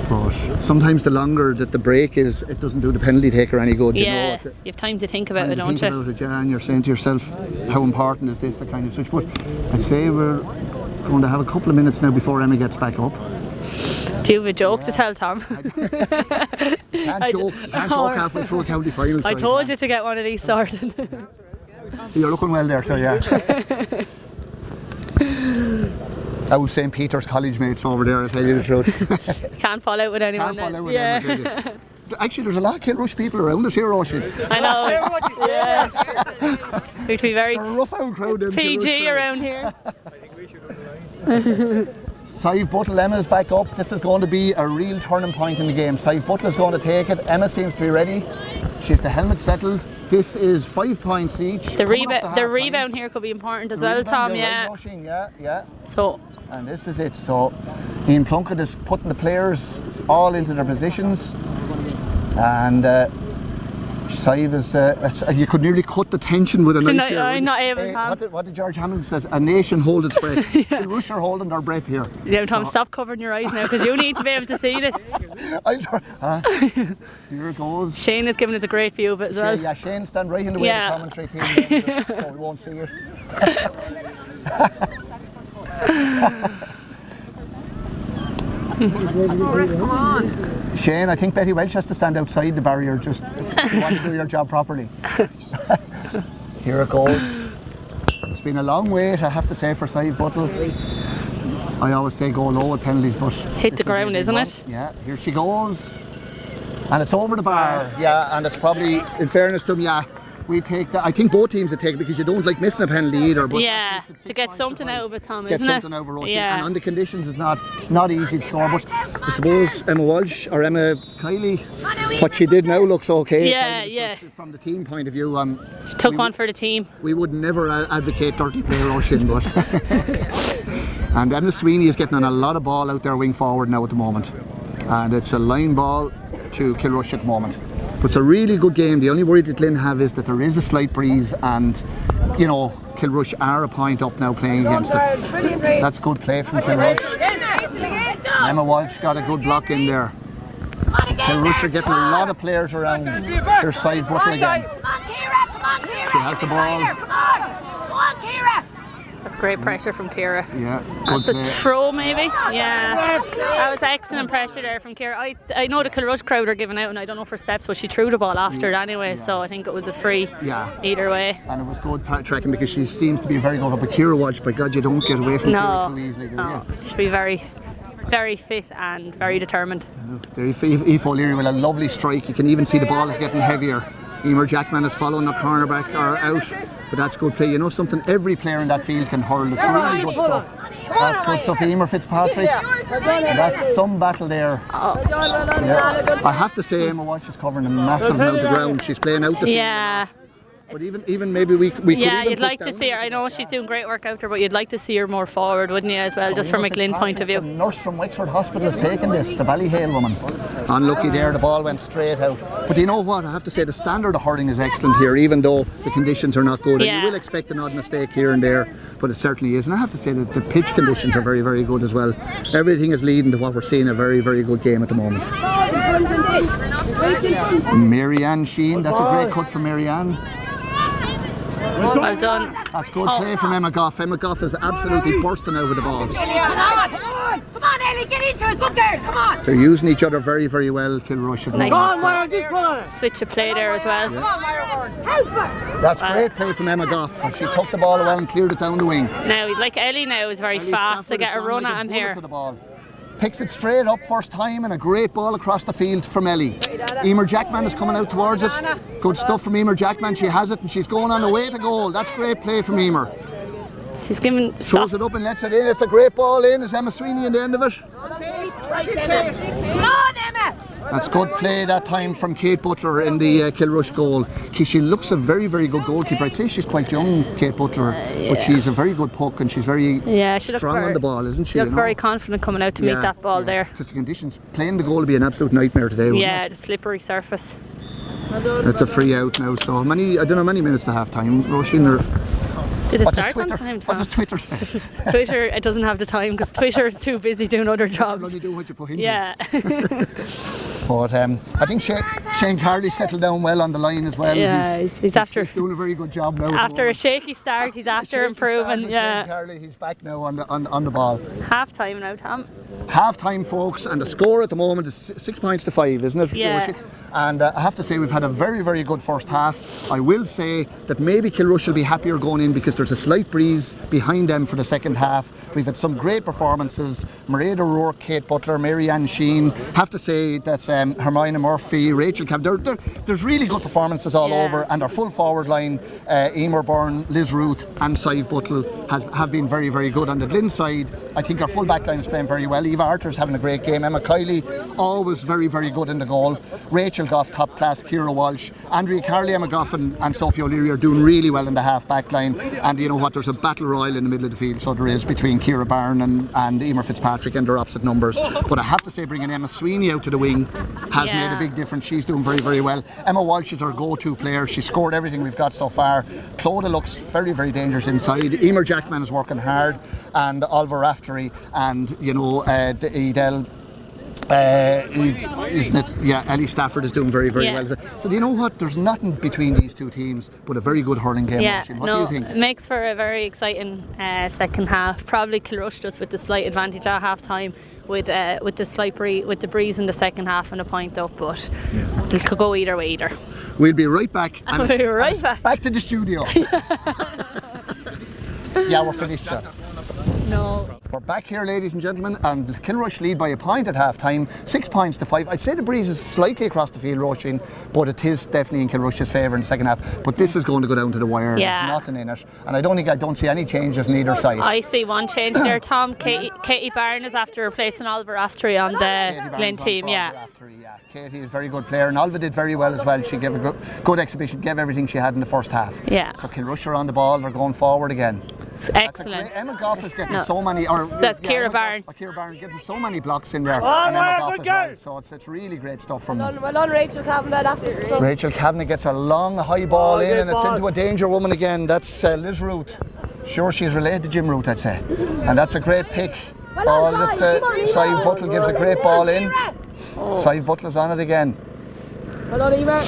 But sometimes the longer that the break is, it doesn't do the penalty taker any good. You have time to think about it, don't you? And you're saying to yourself, how important is this, a kind of switch? But I'd say we're going to have a couple of minutes now before Emma gets back up. Do you have a joke to tell, Tom? Can't joke halfway through a county final. I told you to get one of these sorted. You're looking well there, so yeah. Our St. Peter's college mates over there, I'll tell you the truth. Can't fall out with anyone. Actually, there's a lot of Kilrush people around us here, Oisin. I know. We'd be very rough out crowd, PG around here. Saif Buttle, Emma's back up. This is going to be a real turning point in the game. Saif Buttle is going to take it. Emma seems to be ready. She's the helmet settled. This is 5 points each. The rebound here could be important as well, Tom. Yeah. So. And this is it. So Ian Plunkett is putting the players all into their positions, and Saif is. You could nearly cut the tension with a knife here. I'm not able to. What did George Hamilton says? A nation hold its breath. Kilrush are holding their breath here. Yeah, Tom, stop covering your eyes now, because you need to be able to see this. Here it goes. Shane is giving us a great view of it as well. Yeah, Shane stand right in the way of the commentary here, so we won't see it. Come on. Shane, I think Betty Welch has to stand outside the barrier just if you want to do your job properly. Here it goes. It's been a long wait, I have to say, for Saif Buttle. I always say go low with penalties, but hit the ground, isn't it? Yeah, here she goes. And it's over the bar. Yeah, and it's probably, in fairness to them, we take that. I think both teams would take it, because you don't like missing a penalty either. But to get something out of it, Tom, isn't it? Get something out of it, and on the conditions it's not easy to score. But I suppose Emma Walsh or Emma Kiley, what she did now looks okay. Yeah. From the team point of view, she took one for the team. We would never advocate dirty play rushing, but and Emma Sweeney is getting on a lot of ball out there wing forward now at the moment, and it's a line ball to Kilrush at the moment. But it's a really good game. The only worry that Glynn have is that there is a slight breeze, and Kilrush are a point up now playing against it. That's good play from Kilrush. Emma Walsh got a good block in there. Kilrush are getting a lot of players around their side Buttle again. She has the ball. That's great pressure from Ciara. Yeah, that's a throw maybe. Yeah, that was excellent pressure there from Ciara. I know the Kilrush crowd are giving out, and I don't know for steps, but she threw the ball after it anyway, so I think it was a free either way. And it was good tracking, because she seems to be very good. But Ciara Walsh, by God, you don't get away from Ciara too easily, do you? She'll be very, very fit and very determined. Aoife O'Leary with a lovely strike. You can even see the ball is getting heavier. Emer Jackman is following the cornerback or out, but that's good play. You know something, every player in that field can hurl. It's really good stuff. That's good stuff, Emer Fitzpatrick. That's some battle there. I have to say, Emma Walsh is covering a massive amount of ground. She's playing out the field. Yeah, But even maybe we could Yeah, even you'd push like to down see her. I know she's doing great work out there, but you'd like to see her more forward, wouldn't you, as well, just from a Glynn point of The view. nurse from Wexford Hospital has taken this, the Ballyhale woman. Unlucky there, the ball went straight out. But you know what, I have to say the standard of hurling is excellent here, even though the conditions are not good. And Yeah. you will expect an odd mistake here and there, but it certainly is. And I have to say that the pitch conditions are very, very good as well. Everything is leading to what we're seeing, a very, very good game at the moment. Marianne Sheen, that's a great cut from Marianne. Well done. That's good play from Emma Goff. Emma Goff is absolutely bursting out with the ball. Come on, Ellie, get into it. Good girl, come on. They're using each other very, very well, Kilrush. at the Nice. moment. Just pull on it. Switch of play there as well. Help her. That's great play from Emma Goff. She took the ball well and cleared it down the wing. Now, like Ellie now is very Ellie fast to Stafford get has a gone run like at him bullet here. to the ball. Picks it straight up first time and a great ball across the field from Ellie. Emer Jackman is coming out towards it. Good stuff from Emer Jackman. She has it and she's going on the way to goal. That's great play from Emer. She's giving Throws soft. it up and lets it in. It's a great ball in. Is Emma Sweeney in the end of it? Come on, Emma. That's good play that time from Kate Butler in the Kilrush goal. She looks a very, very good goalkeeper. I'd say she's quite young, Kate Butler, but she's a very good puck and she's very Yeah, she looked strong very, on the ball, isn't she? She looked you know? very confident coming out to meet that ball there. Because the conditions, playing the goal would be an absolute nightmare today, wouldn't Yeah, it? the slippery surface. It's a free out now, so I don't know, many minutes to half time, Roisin, or Did it what does start on Twitter, time? what does Twitter say? Twitter, it doesn't have the time because Twitter is too busy doing other jobs. Only do what you put into it. Yeah. But I think Shane Carley's settled down well on the line as well. Yeah, he's after doing a very good job now. after a shaky start. He's after improving. Shane Yeah. Carley, he's back now on the ball. Half time now, Tom. Half time, folks, and the score at the moment is 6 points to 5, isn't it? Yeah. Roisin? And I have to say we've had a very, very good first half. I will say that maybe Kilrush will be happier going in because there's a slight breeze behind them for the second half. We've had some great performances. Mairead O'Rourke, Kate Butler, Marianne Sheen. Have to say that Hermione Murphy, Rachel Camp, there's really good performances all over, and our full forward line, Emer Byrne, Liz Ruth and Sive Buttle have been very, very good. On the Glynn side, I think our full back line is playing very well. Eva Arthur's having a great game. Emma Kiley, always very, very good in the goal. Rachel Goff, top class. Ciara Walsh, Andrea Carley, Emma Goff and Sophie O'Leary are doing really well in the half back line. And you know what, there's a battle royal in the middle of the field, so there is, between Ciara Byrne and Emer Fitzpatrick, and their opposite numbers. But I have to say, bringing Emma Sweeney out to the wing has made a big difference. She's doing very, very well. Emma Walsh is our go-to player. She scored everything we've got so far. Clodagh looks very, very dangerous inside. Emer Jackman is working hard, and Oliver Raftery and Edel. Ellie Stafford is doing very, very well. So do you know what? There's nothing between these two teams but a very good hurling game. Yeah, What do you think? It makes for a very exciting second half. Probably Kilrush just with the slight advantage at half time with the breeze in the second half and a point up, but it could go either way either. We'll be right back. We'll be right back. Back to the studio. Yeah, we're finished. No. We're back here, ladies and gentlemen, and Kilrush lead by a point at half time, 6 points to 5. I'd say the breeze is slightly across the field, Roisin, but it is definitely in Kilrush's favour in the second half. But this is going to go down to the wire. Yeah. There's nothing in it, and I don't see any changes on either side. I see one change there, Tom. Katie Byrne is after replacing Oliver Raftery on the Glynn team. Katie is a very good player, and Alva did very well as well. She gave a good exhibition, gave everything she had in the first half. Yeah. So Kilrush are on the ball, they're going forward again. It's excellent. Emma Goff is getting so many. That's Ciara Byrne. Ciara Byrne getting so many blocks in there, and Emma Goff as well. So it's really great stuff from them. Well done, Rachel Kavanagh. That's the stuff. Rachel Kavanagh gets a long high ball in, and it's into a danger woman again. That's Liz Ruth. Sure, she's related to Jim Ruth, I'd say. And that's a great pick. Sive Buttle gives a great ball in. Sive Buttle's on it again. Well done, Emer.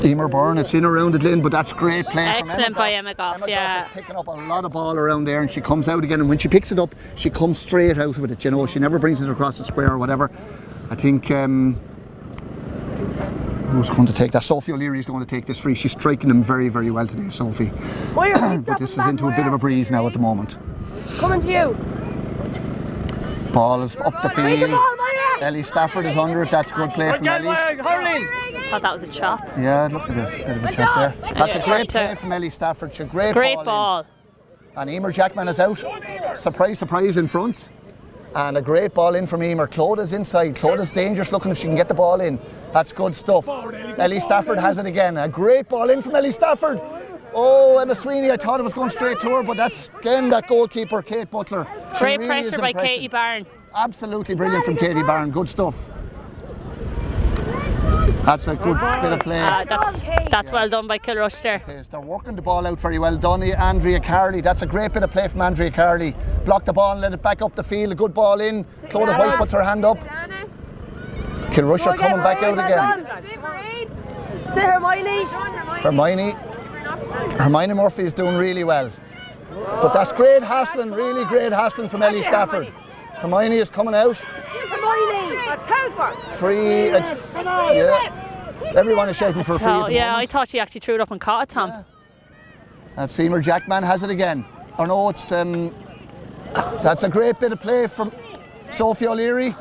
Emer Byrne, it's in around the Glynn, but that's great play from Excellent by Emma Goff, Emma Goff is picking up a lot of ball around there, and she comes out again, and when she picks it up, she comes straight out with it, you know, she never brings it across the square or whatever. I think, who's going to take that? Sophie O'Leary is going to take this free. She's striking them very, very well today, Sophie. But this is into a bit of a breeze now at the moment. Coming to you. Ball is up the field. Ellie Stafford is under it. That's good play from Ellie. I thought that was a chop. Yeah, look at this. Bit of a chop there. That's a great play from Ellie Stafford. It's a great ball. And Emer Jackman is out. Surprise, surprise in front. And a great ball in from Emer. Clodagh's inside. Clodagh's dangerous looking if she can get the ball in. That's good stuff. Ellie Stafford has it again. A great ball in from Ellie Stafford. Oh, Emma Sweeney, I thought it was going straight to her, but that's again that goalkeeper, Kate Butler. She Great really is pressure by impressive. Katie Barron. Absolutely brilliant from Katie Barron. Good stuff. That's a good bit of play. That's well done by Kilrush there. They're working the ball out very well. Donny, Andrea Carley. That's a great bit of play from Andrea Carley. Blocked the ball and let it back up the field. A good ball in. Clodagh White puts her hand up. Kilrush are coming back out again. Say Hermione Murphy is doing really well. But that's great hassling, really great hassling from Ellie Stafford. Hermione is coming out. Free, everyone is shouting for free at the Yeah, I moment. thought she actually threw it up and caught it, Tom. And Seymour Jackman has it again. Oh no, it's that's a great bit of play from Sophie O'Leary.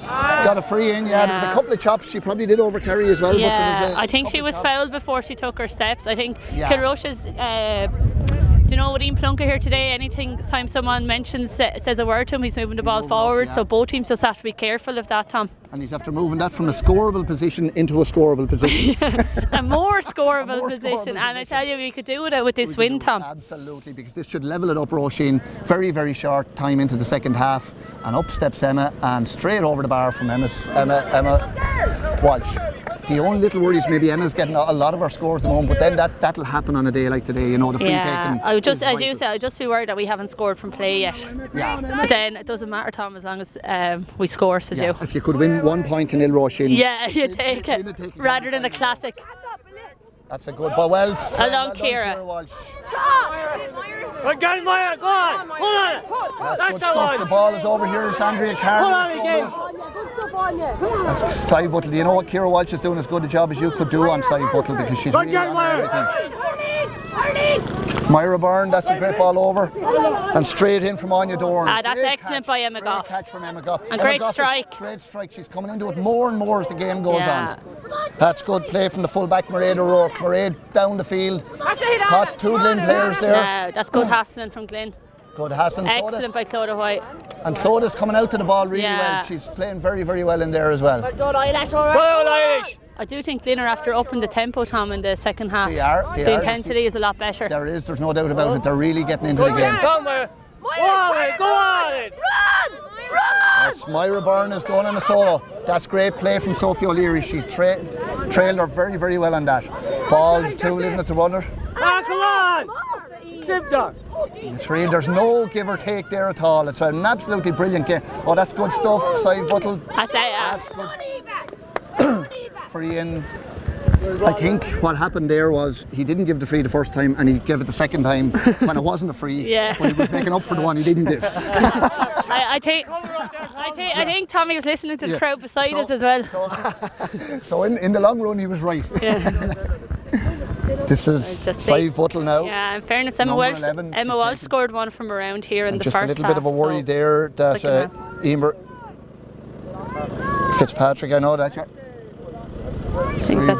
Got a free in, yeah. There was a couple of chops. She probably did overcarry as well. Yeah, but there was I think she couple was of chops. fouled before she took her steps. I think Yeah. Kilrush is, do you know what Ian Plunker here today? Anything time someone mentions, says a word to him, he's moving the ball forward. yeah. So both teams just have to be careful of that, Tom. And he's after moving that from a scoreable position into a scoreable position. A more scoreable more position. scoreable And I position. tell you, we could do it with this win, Tom. Absolutely, because this should level it up, Roisin. Very, very short time into the second half. And up steps Emma and straight over the bar from Emma Walsh. The only little worry is maybe Emma's getting a lot of her scores at the moment, but then that'll happen on a day like today, you know, the free taking. I would just, is as you vital. said, I'd just be worried that we haven't scored from play yet. Yeah. But then it doesn't matter, Tom, as long as we score, says you. If you could win 1 point to nil, Roisin. Yeah, you take you'd it take it rather down than a the classic. That's a good ball. Well Along done, Ciara. Walsh. Go on, go on. Hold on it. That's good stuff. The ball is over here. It's Andrea Carley. That's side buttle. You know what Ciara Walsh is doing as good a job as you could do on side buttle because she's really on everything. Myra Byrne, that's a great ball over. And straight in from Anya Dorn. That's Great excellent catch, by Emma great Goff. catch from Emma Goff. And Emma great Goff is strike. Great strike. She's coming into it more and more as the game goes Yeah. on. That's good play from the fullback Mairead O'Rourke. Mairead down the field. Caught two Glynn players there. Yeah, that's good hassling from Glynn. Good hassling. Excellent by Clodagh White. And Clodagh coming out to the ball really Yeah. well. She's playing very, very well in there as well. Go on, Irish. I do think Glynn are after upping the tempo, Tom, in the second half. They are. The intensity is a lot better. There's no doubt about it. They're really getting into the game. Go on, Myra. Go on, go on. That's Myra Byrne is going on a solo. That's great play from Sophie O'Leary. She's trailed her very, very well on that. Ball to leaving it to runner. Come on. Clip down. There's no give or take there at all. It's an absolutely brilliant game. Oh, that's good stuff. Side buttle. I say, That's good. Free in. I think what happened there was he didn't give the free the first time and he gave it the second time when it wasn't a free. Yeah. When he was making up for the one he didn't give. I think Tommy was listening to the crowd beside us as well. So in the long run he was right. This is Sive Buttle now. Yeah, in fairness, Emma Number Walsh, 11, Emma she's Walsh taken. scored one from around here in And the just first a little half. bit of a worry so there that second Emer Fitzpatrick, I know that. Yeah. I think that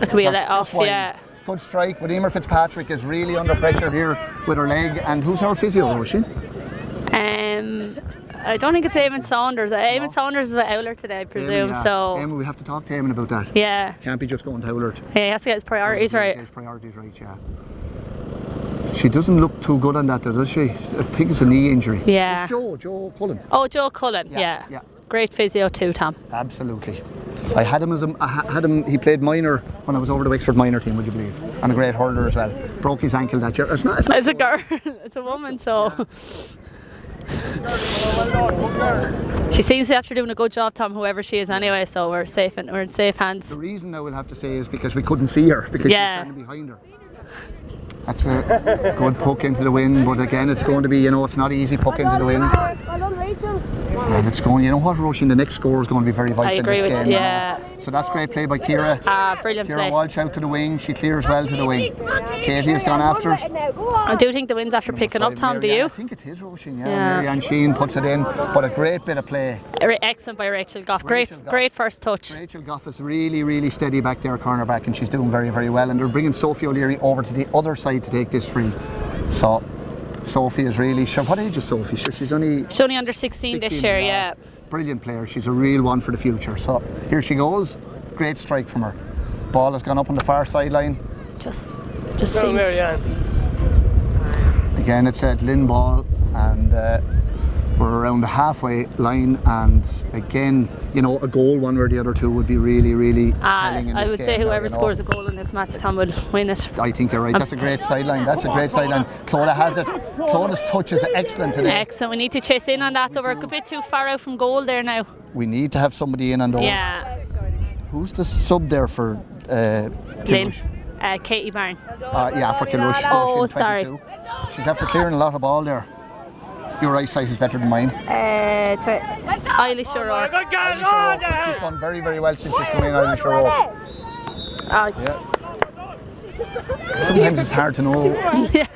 could be a let off, yeah. Good strike, but Emer Fitzpatrick is really under pressure here with her leg. And who's our physio, Roisin? I don't think it's Eamon Saunders. Eamon Saunders is with Owler today, I presume. So we have to talk to Eamon about that. yeah, Can't be just going to Howlard. he has to get his priorities right. His priorities right, yeah. She doesn't look too good on that, though, does she? I think it's a knee injury. Yeah. It's Joe Cullen. Oh, Joe Cullen. Yeah, Yeah. yeah. Great physio too, Tom. Absolutely. I had him he played minor when I was over the Wexford minor team, would you believe? And a great hurler as well. Broke his ankle that year. It's not It's a girl. It's a woman, so. She seems to be after doing a good job, Tom, whoever she is anyway, so we're in safe hands. The reason I will have to say is because we couldn't see her, because she was standing behind her. That's a good puck into the wind, but again, it's going to be, it's not easy puck into the wind. And it's going, you know what, Roisin, the next score is going to be very vital I agree in this with game. you, yeah. So that's great play by Ciara. Brilliant Ciara play. Walsh out to the wing, she clears well to the wing. Katie has gone after it. I do think the wind's after picking up, Tom, do I you? think it is, Roisin, Yeah. Mary-Ann Sheehan puts it in, but a great bit of play. Excellent by Rachel Goff. Rachel Goff. Great first touch. Rachel Goff is really, really steady back there, cornerback, and she's doing very, very well. And they're bringing Sophie O'Leary over to the other side to take this free. So Sophie is really, what age is Sophie? She's only under 16 this year, yeah. Brilliant player. She's a real one for the future. So here she goes. Great strike from her. Ball has gone up on the far sideline. Just Just Go, seems. Marianne. Again, it's a Glynn ball, and we're around the halfway line, and again, you know, a goal one way or the other two would be really, really telling in I this would game say now, whoever you know. scores a goal in this match, Tom, will win it. I think you're right. That's a great sideline. That's a great sideline. Clodagh has it. Clodah's touch is excellent today. Excellent. We need to chase in on that, though. We're a bit too far out from goal there now. We need to have somebody in on those. Yeah. Who's the sub there for Glynn. Kilrush? Katie Byrne. Yeah, for Kilrush. Oh, Roisin, 22. She's after clearing a lot of ball there. Your eyesight is better than mine. Eilish O'Rourke. Good girl, Eilish O'Rourke, but she's done very, very well since she's come in, Eilish O'Rourke. Sometimes it's hard to know. Yeah.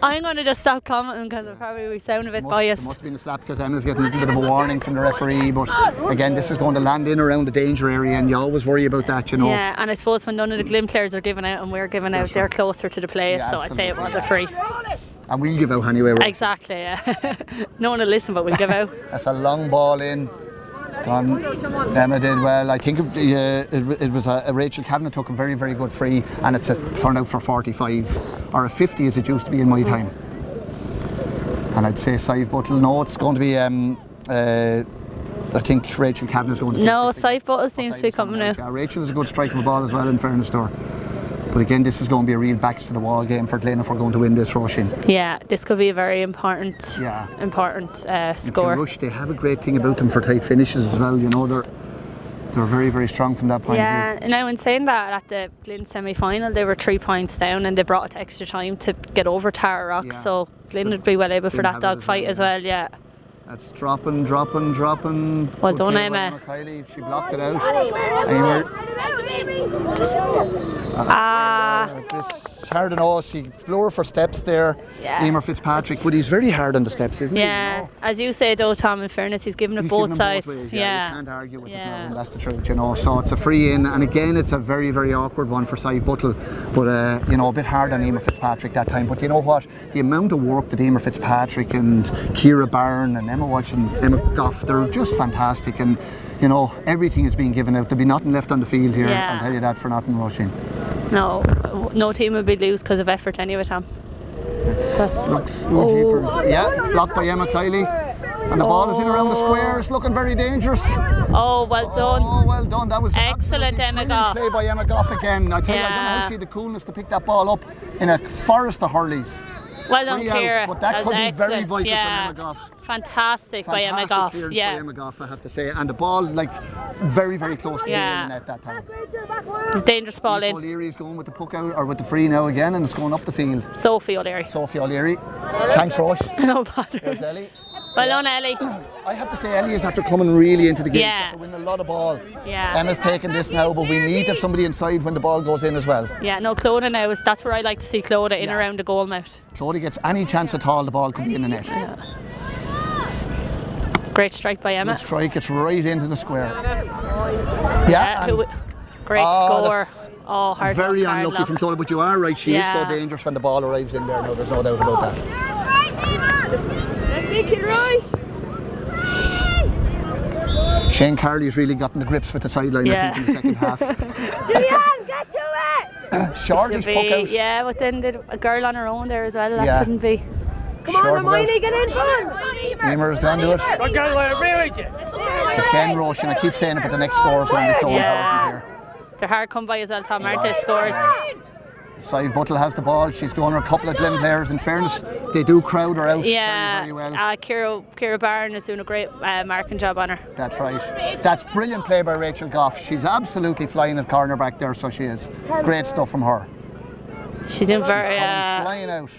I'm going to just stop commenting because we sound a bit biased. It must have been a slap because Emma's getting a little bit of a warning from the referee, but again, this is going to land in around the danger area, and you always worry about that, you know. Yeah, and I suppose when none of the Glynn players are giving out and we're giving out, they're closer to the place, Yeah, so I'd say it was a free. And we'll give out anyway. Exactly, yeah. No one will listen, but we'll give out. That's a long ball in. It's gone. Emma did well. I think it was a Rachel Kavanagh took a very, very good free, and it's turned out for 45 or a 50 as it used to be in my time. And I'd say Sive Buttle. No, it's going to be. I think Rachel Kavanagh's going to. No, take this Sive Buttle seems to be coming out. Yeah, Rachel is a good striker of a ball as well, in fairness to her. But again, this is going to be a real backs to the wall game for Glynn if we're going to win this rushing. Yeah, this could be a very important score. Rush, they have a great thing about them for tight finishes as well. You know, they're very, very strong from that point of view. Yeah, now in saying that, at the Glynn semi-final, they were 3 points down and they brought it to extra time to get over Tara Rock. Yeah. So Glynn would be well able for that dog fight as well. Yeah. That's dropping. Well done, Emma. Kylie, she blocked it out. It's hard to know. See, lower for steps there. Yeah. Emer Fitzpatrick, but he's very hard on the steps, isn't he? Yeah, as you say, though, Tom, in fairness, he's given it both sides. Ways. Yeah. You can't argue with it now, and that's the truth, you know. So it's a free in, and again, it's a very, very awkward one for Sive Buttle, but you know, a bit hard on Emer Fitzpatrick that time. But you know what? The amount of work that Emer Fitzpatrick and Ciara Byrne and Emma Watch and Emma Goff, they're just fantastic, and you know, everything is being given out. There'll be nothing left on the field here. Yeah. I'll tell you that for nothing rushing. No team will be lose because of effort anyway, Tom. Looks jeepers. Yeah, blocked by Emma Kiley. And the ball is in around the square. It's looking very dangerous. Oh, well done. Oh, well done. That was excellent, Emma Goff. Play by Emma Goff again. I tell you, I don't know how she had the coolness to pick that ball up in a forest of hurleys. Well done, Free out, Ciara. but that could be very excellent. vital from Emma Goff. Fantastic by Emma Goff. Clearance Yeah. by Emma Goff, I have to say. And the ball, like, very, very close to the net that time. It's a dangerous ball in. O'Leary's going with the puck out, or with the free now again, and it's going up the field. Sophie O'Leary. Sophie O'Leary. Thanks, Roche. No bother. There's Ellie. Well done, Ellie. I have to say, Ellie is after coming really into the game. Yeah. She's after winning a lot of ball. Yeah. Emma's taking this now, but we need to have somebody inside when the ball goes in as well. Yeah, no, Clodagh now, that's where I like to see Clodagh in around the goal mouth. Clodagh gets any chance at all, the ball could be in the net. Yeah. Great strike by Emma. Good strike, it's right into the square. Yeah. Great score. Oh, hard very luck, unlucky from Clodagh, but you are right, she is so dangerous when the ball arrives in there now, there's no doubt about that. Shane Carley's really gotten the grips with the sideline, I think, in the second half. Julianne, get to it! Shorty's puck out. Yeah, but then a girl on her own there as well, that shouldn't be. Come on, Hermione, get in front! Emer's gone to it. Good girl, really. Again, Roisin, I keep saying it, but the next score is going to be so important here. They're hard come by as well, Tom, aren't they, scores? Sive Buttle has the ball. She's going with a couple of Glynn players. In fairness, they do crowd her out very, very well. Ciara Byrne is doing a great marking job on her. That's right. That's brilliant play by Rachel Goff. She's absolutely flying at corner back there, so she is. Great stuff from her. She's in very flying out.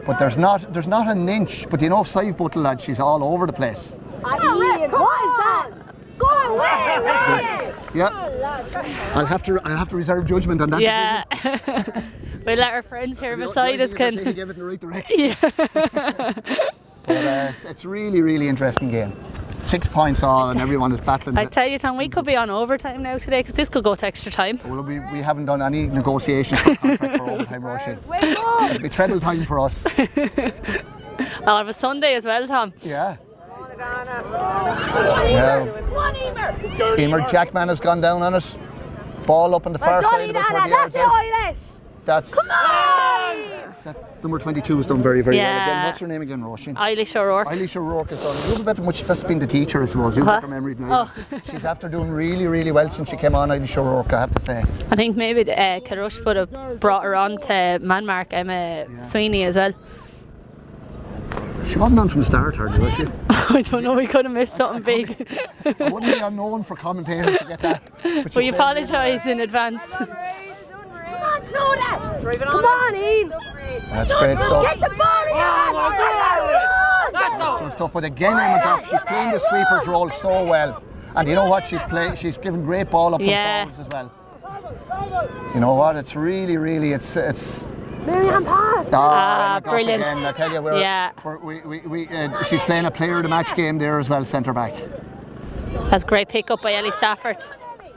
But there's not an inch. But you know, Sive Buttle, lad, she's all over the place. What is that? Go away! Yeah. I'll have to reserve judgment on that decision. We'll let our friends here beside us can. He gave it in the right direction. But it's really, really interesting game. 6 points all, and everyone is battling. I tell you, Tom, we could be on overtime now today because this could go to extra time. Well, we haven't done any negotiations for contract for overtime, Roisin. It'll be treble time for us. I'll have a Sunday as well, Tom. Yeah. Emer Jackman has gone down on it. Ball up on the far side about 20 yards out. that's... That number 22 has done very, very well again. What's her name again, Roisin? Eilish O'Rourke. Eilish O'Rourke has done a little bit much. That's been the teacher, I suppose. You've got her memory now. Oh. She's after doing really, really well since she came on, Eilish O'Rourke, I have to say. I think maybe Kilrush would have brought her on to Manmark, Emma Sweeney as well. She wasn't on from the start, hardly, was she? I don't know, we could have missed something big. I wouldn't be unknown for commentators to get that. But We apologise in advance. Come on, Ian. That's great stuff. Get the ball in. That's good stuff. But again, Emma Goff, she's playing the sweeper's role so well. And you know what? She's given great ball up to the forwards as well. You know what? It's really, really, it's Marianne pass. Emma Goff brilliant. Again. I tell you, she's playing a player of the match game there as well, centre back. That's a great pick up by Ellie Stafford.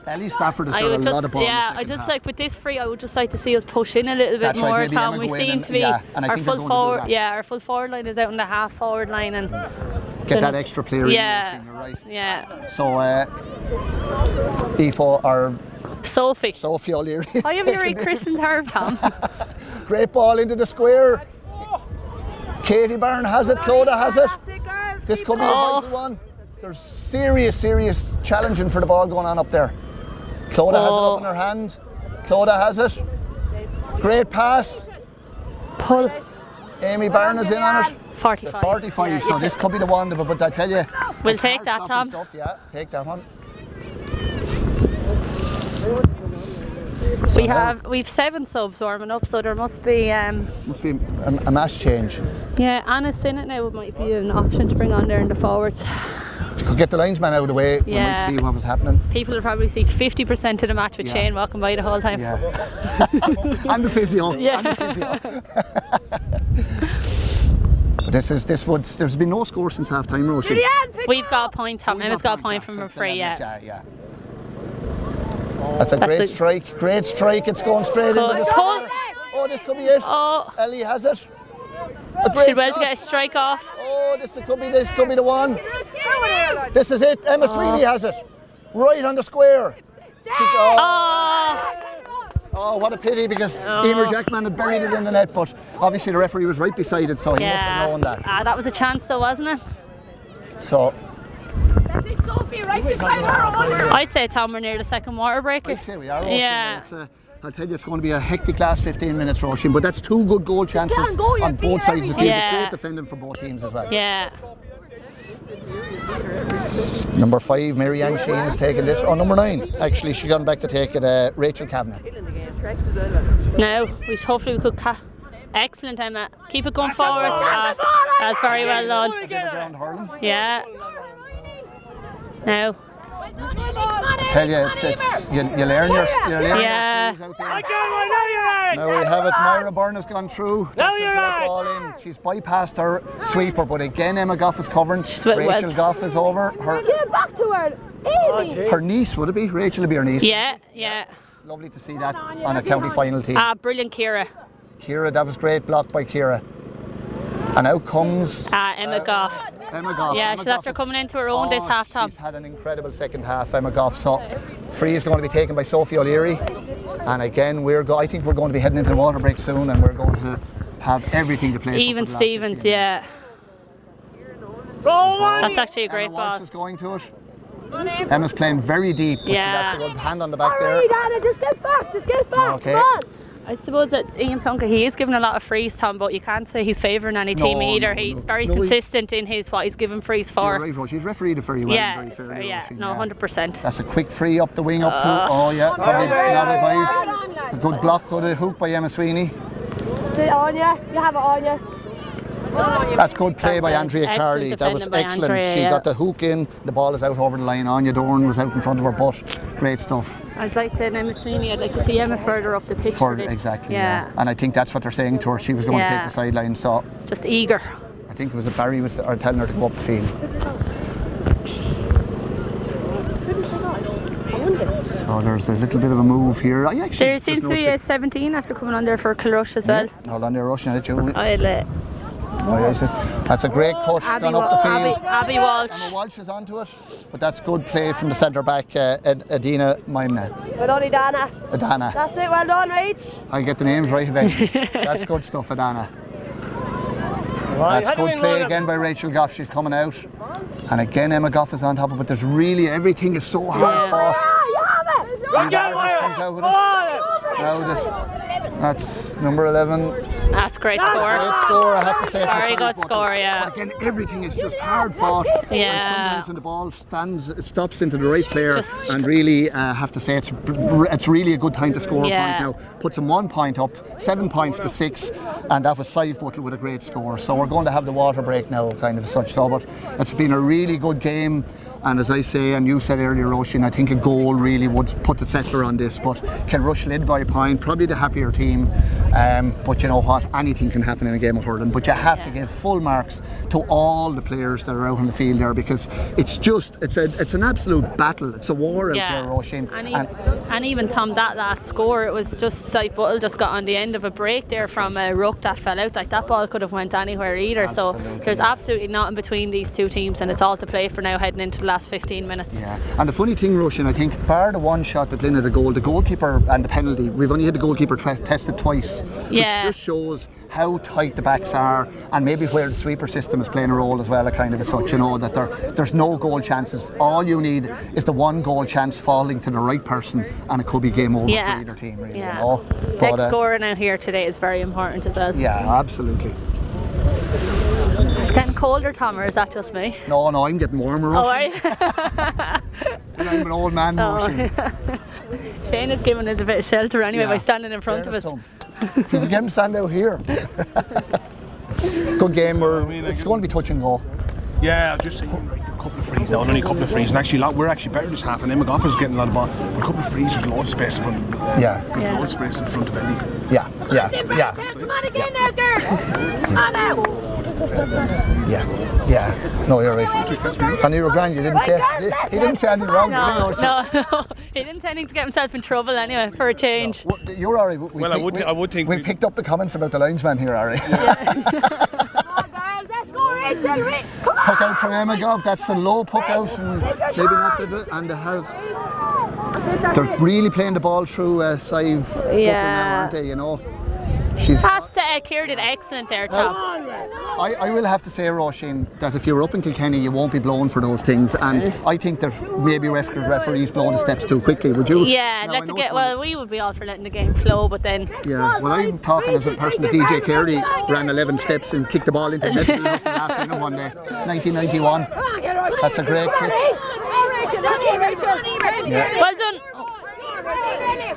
Ellie Stafford has got a lot of ball. I just like with this free, I would just like to see us push in a little bit more. Right, Tom, we seem to be our full forward. Yeah, our full forward line is out in the half forward line and get that extra player. Yeah, you're right. Yeah. So, Aoife or Sophie O'Leary. I have you rechristened her, Tom. Great ball into the square. Katie Byrne has it. Clodagh has it. This could be a vital one. There's serious challenging for the ball going on up there. Clodagh has it up in her hand. Clodagh has it. Great pass. Pull. Amy Byrne is in on it. 45. 45, so this could be the one, but I tell you. We'll take that, Tom. Stuff, yeah, take that one. We've 7 subs warming up, so there must be a mass change. Yeah, Anna's in it now. It might be an option to bring on there in the forwards. Could get the linesman out of the way. We might see what was happening. People will probably see 50% of the match with Shane walking by the whole time. Yeah. And the physio. Yeah. And the physio. But there's been no score since half time, Roisin. We've got a point, Tom. Emma's got a point from her free, yeah. That's a great strike. Great strike. It's going straight into the square. Oh, this could be it. Oh. Ellie has it. She's well to get a strike off. Oh, this could be the one. This is it. Emma Sweeney has it. Right on the square. Oh, what a pity, because Emer Jackman had buried it in the net, but obviously the referee was right beside it, so he must have known that. That was a chance though, wasn't it? So That's it, Sophie, right beside her. I'd say, Tom, we're near the second water breaker. I'd say we are. Yeah. I'll tell you, it's going to be a hectic last 15 minutes, Roisin, but that's 2 good goal chances on both sides of the field. Great defending for both teams as well. Yeah. Number 5, Marianne Sheehan is taking this. Oh, number 9, actually, she's gone back to take it, Rachel Kavanagh. Now, hopefully we could excellent, Emma. Keep it going forward. That's very well done. A bit of ground hurling. Yeah. Now. I tell you, it's you learn your skills out there. Now we have it. Myra Byrne has gone through. That's a great ball in. She's bypassed her sweeper, but again Emma Goff is covering. Rachel Goff is over. Get back to her. Amy. Her niece, would it be? Rachel would be her niece. Yeah. Lovely to see that on a county final team. Brilliant, Ciara. Ciara, that was great block by Ciara. And out comes Emma Goff. Emma Goff. Yeah, Emma she's Goff after coming into her own this half time. She's had an incredible second half, Emma Goff. So free is going to be taken by Sophie O'Leary. And again, I think we're going to be heading into the water break soon, and we're going to have everything to play for. Even Stevens, yeah. That's actually a great Emma ball. Walsh is going to it. Emma's playing very deep. But that's a good hand on the back there. Alright, Anna, just get back. Okay. Come on. I suppose that Ian Plunker, he is giving a lot of frees, Tom, but you can't say he's favouring any team either. He's very consistent in what he's giving frees for. You're right, Roisin. He's refereed it very well. Yeah, very fairly, yeah, Roisin, no, 100%. That's a quick free up the wing, up to. Oh yeah, probably not advised. A good block, good hook by Emma Sweeney. Sit on you. You have it on you. That's good play by Andrea Carley. That was excellent. Andrea, she got the hook in. The ball is out over the line. Anya Dorn was out in front of her butt. Great stuff. I'd like to see Emma further up the pitch for this. Exactly. Yeah. And I think that's what they're saying to her. She was going to take the sideline. So just eager. I think it was Barry was telling her to go up the field. So there's a little bit of a move here. There seems to be a 17 after coming on there for Kilrush as well. Hold on there, Russian at you. That's a great cut, gone up the field. Abby Walsh. Emma Walsh is onto it, but that's good play from the centre back, Adina Maimna. Well done, Adana. Adana. That's it, well done, Rach. I get the names right eventually. That's good stuff, Adana. That's good play again by Rachel Goff. She's coming out, and again Emma Goff is on top of it. There's really everything is so hard fought. Eva Arthurs comes out with it. Now that's number 11. That's a great score. Great score, I have to say. Very good score, yeah. But again, everything is just hard fought. Yeah. And sometimes when the ball stops into the right player, and really have to say it's really a good time to score a point now. Puts them 1 point up, 7 points to 6, and that was Sive Buttle with a great score. So we're going to have the water break now, kind of such. So, but it's been a really good game. And as I say, and you said earlier, Oisin, I think a goal really would put the settler on this. But Kilrush led by a point, probably the happier team. But you know what? Anything can happen in a game of hurling. But you have to give full marks to all the players that are out on the field there, because it's an absolute battle. It's a war out there, Oisin. And even Tom, that last score, it was just Sive Buttle just got on the end of a break there from a ruck that fell out. Like that ball could have went anywhere either. Absolutely. So there's absolutely nothing between these two teams, and it's all to play for now heading into the last 15 minutes. Yeah, and the funny thing, Roshan, I think bar the one shot that Glynn had a goal, the goalkeeper and the penalty, we've only had the goalkeeper tested twice, which just shows how tight the backs are, and maybe where the sweeper system is playing a role as well, a kind of as such, you know, that there's no goal chances. All you need is the one goal chance falling to the right person, and it could be game over for either team, really. You know? Next scorer now here today is very important as well. Yeah, absolutely. It's getting colder, Tom, or is that just me? No, I'm getting warmer. Oh, are you? I'm an old man, Shane is giving us a bit of shelter anyway by standing in front of us. If you can get him stand out here. Good game. It's going to be touch and go. Yeah, I've just seen a couple of frees now, only a couple of frees, and actually we're actually better this half, and Emma Goff is getting a lot of ball. A couple of frees, there's loads of space in front of loads of space in front of Ellie. Yeah. Come on again now, girl. Come on now. Yeah. No, you're right. And you were grand. You didn't say. He didn't say anything wrong. No. He didn't say anything to get himself in trouble anyway. For a change. No. You're alright. I would think we've picked up the comments about the linesman here, Ari. Puck out from Emma Goff. That's the low puck out, and maybe not the, and it has. They're really playing the ball through Sive Buttle now, aren't they? You know. She's past Ciara did excellent there, Tom. I will have to say, Roisin, that if you're up in Kilkenny, you won't be blown for those things, and I think there's maybe referees blowing the steps too quickly. Would you? Yeah, we would be all for letting the game flow, but then. Yeah, well, I'm talking as a person that DJ Carey ran 11 steps and kicked the ball into the net in the last minute one day, 1991. That's a great kick. Yeah. Well done.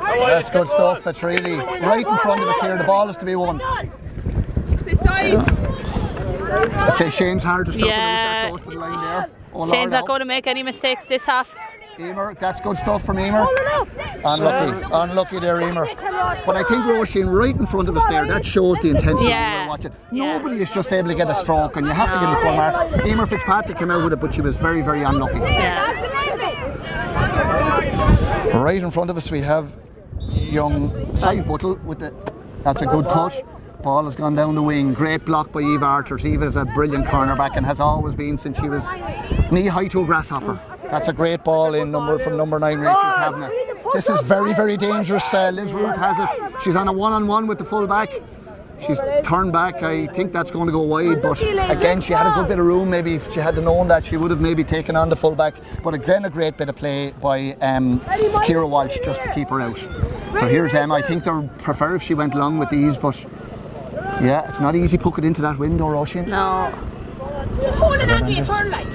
That's good stuff. It's really right in front of us here. The ball is to be won. I'd say Shane's hard to stop when he was that close to the line there. Shane's not going to make any mistakes this half. Emer, that's good stuff from Emer. Unlucky there, Emer. But I think Roisin right in front of us there, that shows the intensity we're watching. Nobody is just able to get a stroke, and you have to give them full marks. Emer Fitzpatrick came out with it, but she was very, very unlucky. Right in front of us we have young Sive Buttle with that's a good cut. Ball has gone down the wing. Great block by Eva Arthurs. Eva is a brilliant cornerback and has always been since she was knee high to a grasshopper. That's a great ball in from number 9, Rachel Kavanagh. This is very, very dangerous. Liz Root has it. She's on a one-on-one with the full back. She's turned back. I think that's going to go wide, but again, she had a good bit of room. Maybe if she had known that, she would have maybe taken on the full back. But again, a great bit of play by Ciara Walsh just to keep her out. So here's Emma. I think they'd prefer if she went long with these, but yeah, it's not easy puck it into that window, Roisin. No. Just hold it onto your turn, like.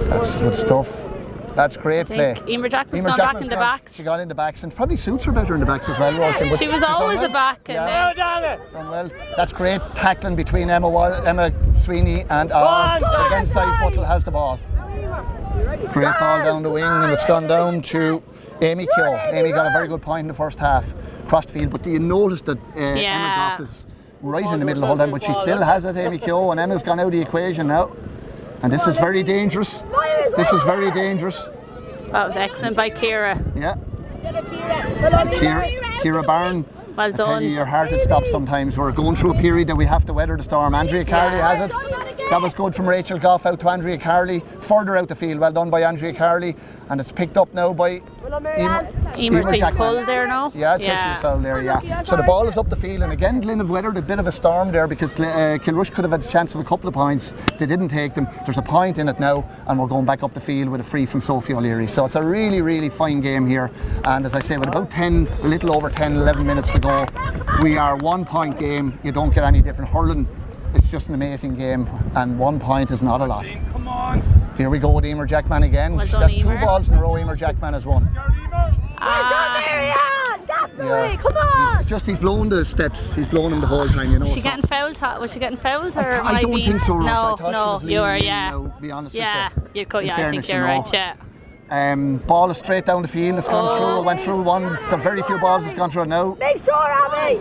That's good stuff. That's great play. Emer Jackman's gone back in the backs. She got in the backs, and probably suits her better in the backs as well, Roisin. She was always a back. And done well. That's great tackling between Emma Sweeney and again Sive Buttle has the ball. Great ball down the wing, and it's gone down to Amy Keogh. Amy got a very good point in the first half, crossed field, but do you notice that Emma Goff is right in the middle the whole time, but she still has it, Amy Keogh, and Emma's gone out of the equation now. And this is very dangerous. This is very dangerous. That was excellent by Ciara. Yeah. Ciara Byrne Well I tell done. you, your heart would stop sometimes. We're going through a period that we have to weather the storm. Andrea Carley has it. That was good from Rachel Goff out to Andrea Carley. Further out the field. Well done by Andrea Carley. And it's picked up now by Emer's being Jackman. pulled there now. Yeah, it's actually foul there, yeah. So the ball is up the field, and again, Glynn have weathered a bit of a storm there because Kilrush could have had a chance of a couple of points. They didn't take them. There's a point in it now, and we're going back up the field with a free from Sophie O'Leary. So it's a really, really fine game here. And as I say, with about a little over 10, 11 minutes to go, we are 1 point game. You don't get any different. Hurling, it's just an amazing game, and 1 point is not a lot. Come on. Here we go with Emer Jackman again. Well done, That's 2 Emer. balls in a row. Emer Jackman has won. That's the way, come on! He's blown the steps. He's blown them the whole time, you know. Was she getting fouled? Was she getting fouled? Or I don't think so, Ross. No, I thought she was you were, leaning in, yeah. now, to be honest Yeah, with you. I fairness, think you're you know. right, yeah. Ball is straight down the field. It's gone through. It went through one. The very few balls has gone through it now. Make sure, Abby!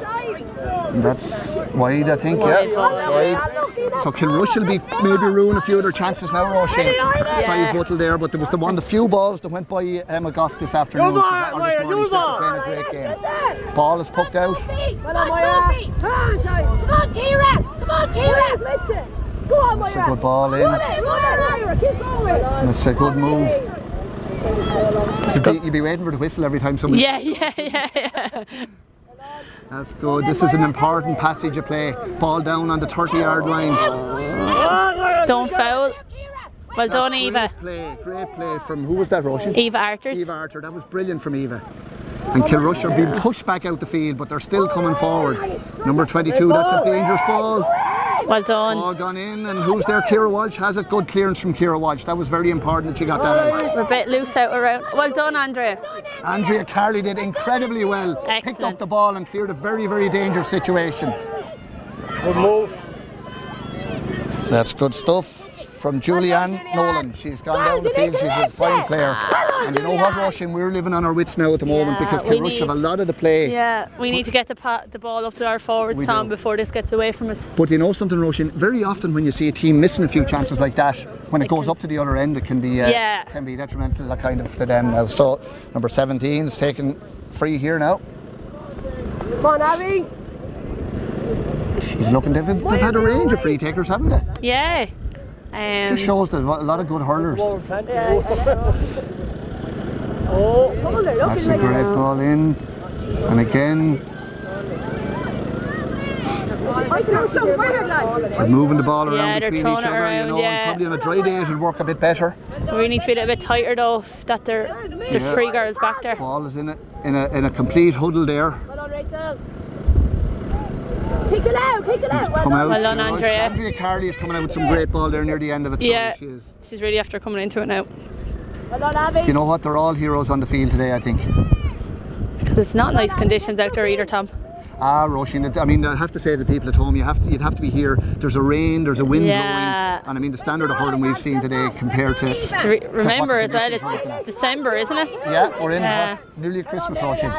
And that's wide, I think. Wide Yeah, ball. that's wide. So Kilrush will be maybe ruin a few of their chances now, Roisin. Side buttle there, but there was the few balls that went by Emma Goff this afternoon. She's playing a great game. Ball is poked out. Sophie! Come on, Kira! Come on, Kira! Go on, That's a good ball in. Keep going! That's a good move. You'd be waiting for the whistle every time somebody. Yeah. That's good. This is an important passage of play. Ball down on the 30-yard line. Stone foul. Well done, Eva. Great play from, who was that, Roisin? Eva Arters. Eva Arter. That was brilliant from Eva. And Kilrush are being pushed back out the field, but they're still coming forward. Number 22, that's a dangerous ball. Well done. Ball gone in, and who's there? Kira Walsh has it. Good clearance from Kira Walsh. That was very important that she got that out. We're a bit loose out around. Well done, Andrea. Andrea Carley did incredibly well. Excellent. Picked up the ball and cleared a very, very dangerous situation. Good move. That's good stuff from Julianne Nolan. She's gone down the field. She's a fine player. And you know what, Roisin? We're living on our wits now at the moment because Kilrush have a lot of the play. Yeah, we need to get the ball up to our forwards, Tom, before this gets away from us. But you know something, Roisin? Very often when you see a team missing a few chances like that, when it goes up to the other end, it can be detrimental kind of to them now. So number 17 is taking free here now. Come on, Abby! She's looking. They've had a range of free takers, haven't they? Yeah. Just shows that a lot of good hurlers. That's a great ball in. And again, they're moving the ball around between each other, and probably on a dry day it would work a bit better. We need to be a little bit tighter though, that there's 3 girls back there. Ball is in a complete huddle there. Kick it out! Come out. Well done, Andrea. Andrea Carley is coming out with some great ball there near the end of it. Yeah, so she's really after coming into it now. Well done, Abby! Do you know what? They're all heroes on the field today, I think. Because it's not nice conditions out there either, Tom. Roisin, I mean, I have to say to the people at home, you'd have to be here. There's a rain, there's a wind blowing, and I mean the standard of hurling we've seen today compared to. Remember as well, it's December, isn't it? Yeah, we're in nearly Christmas, Roisin.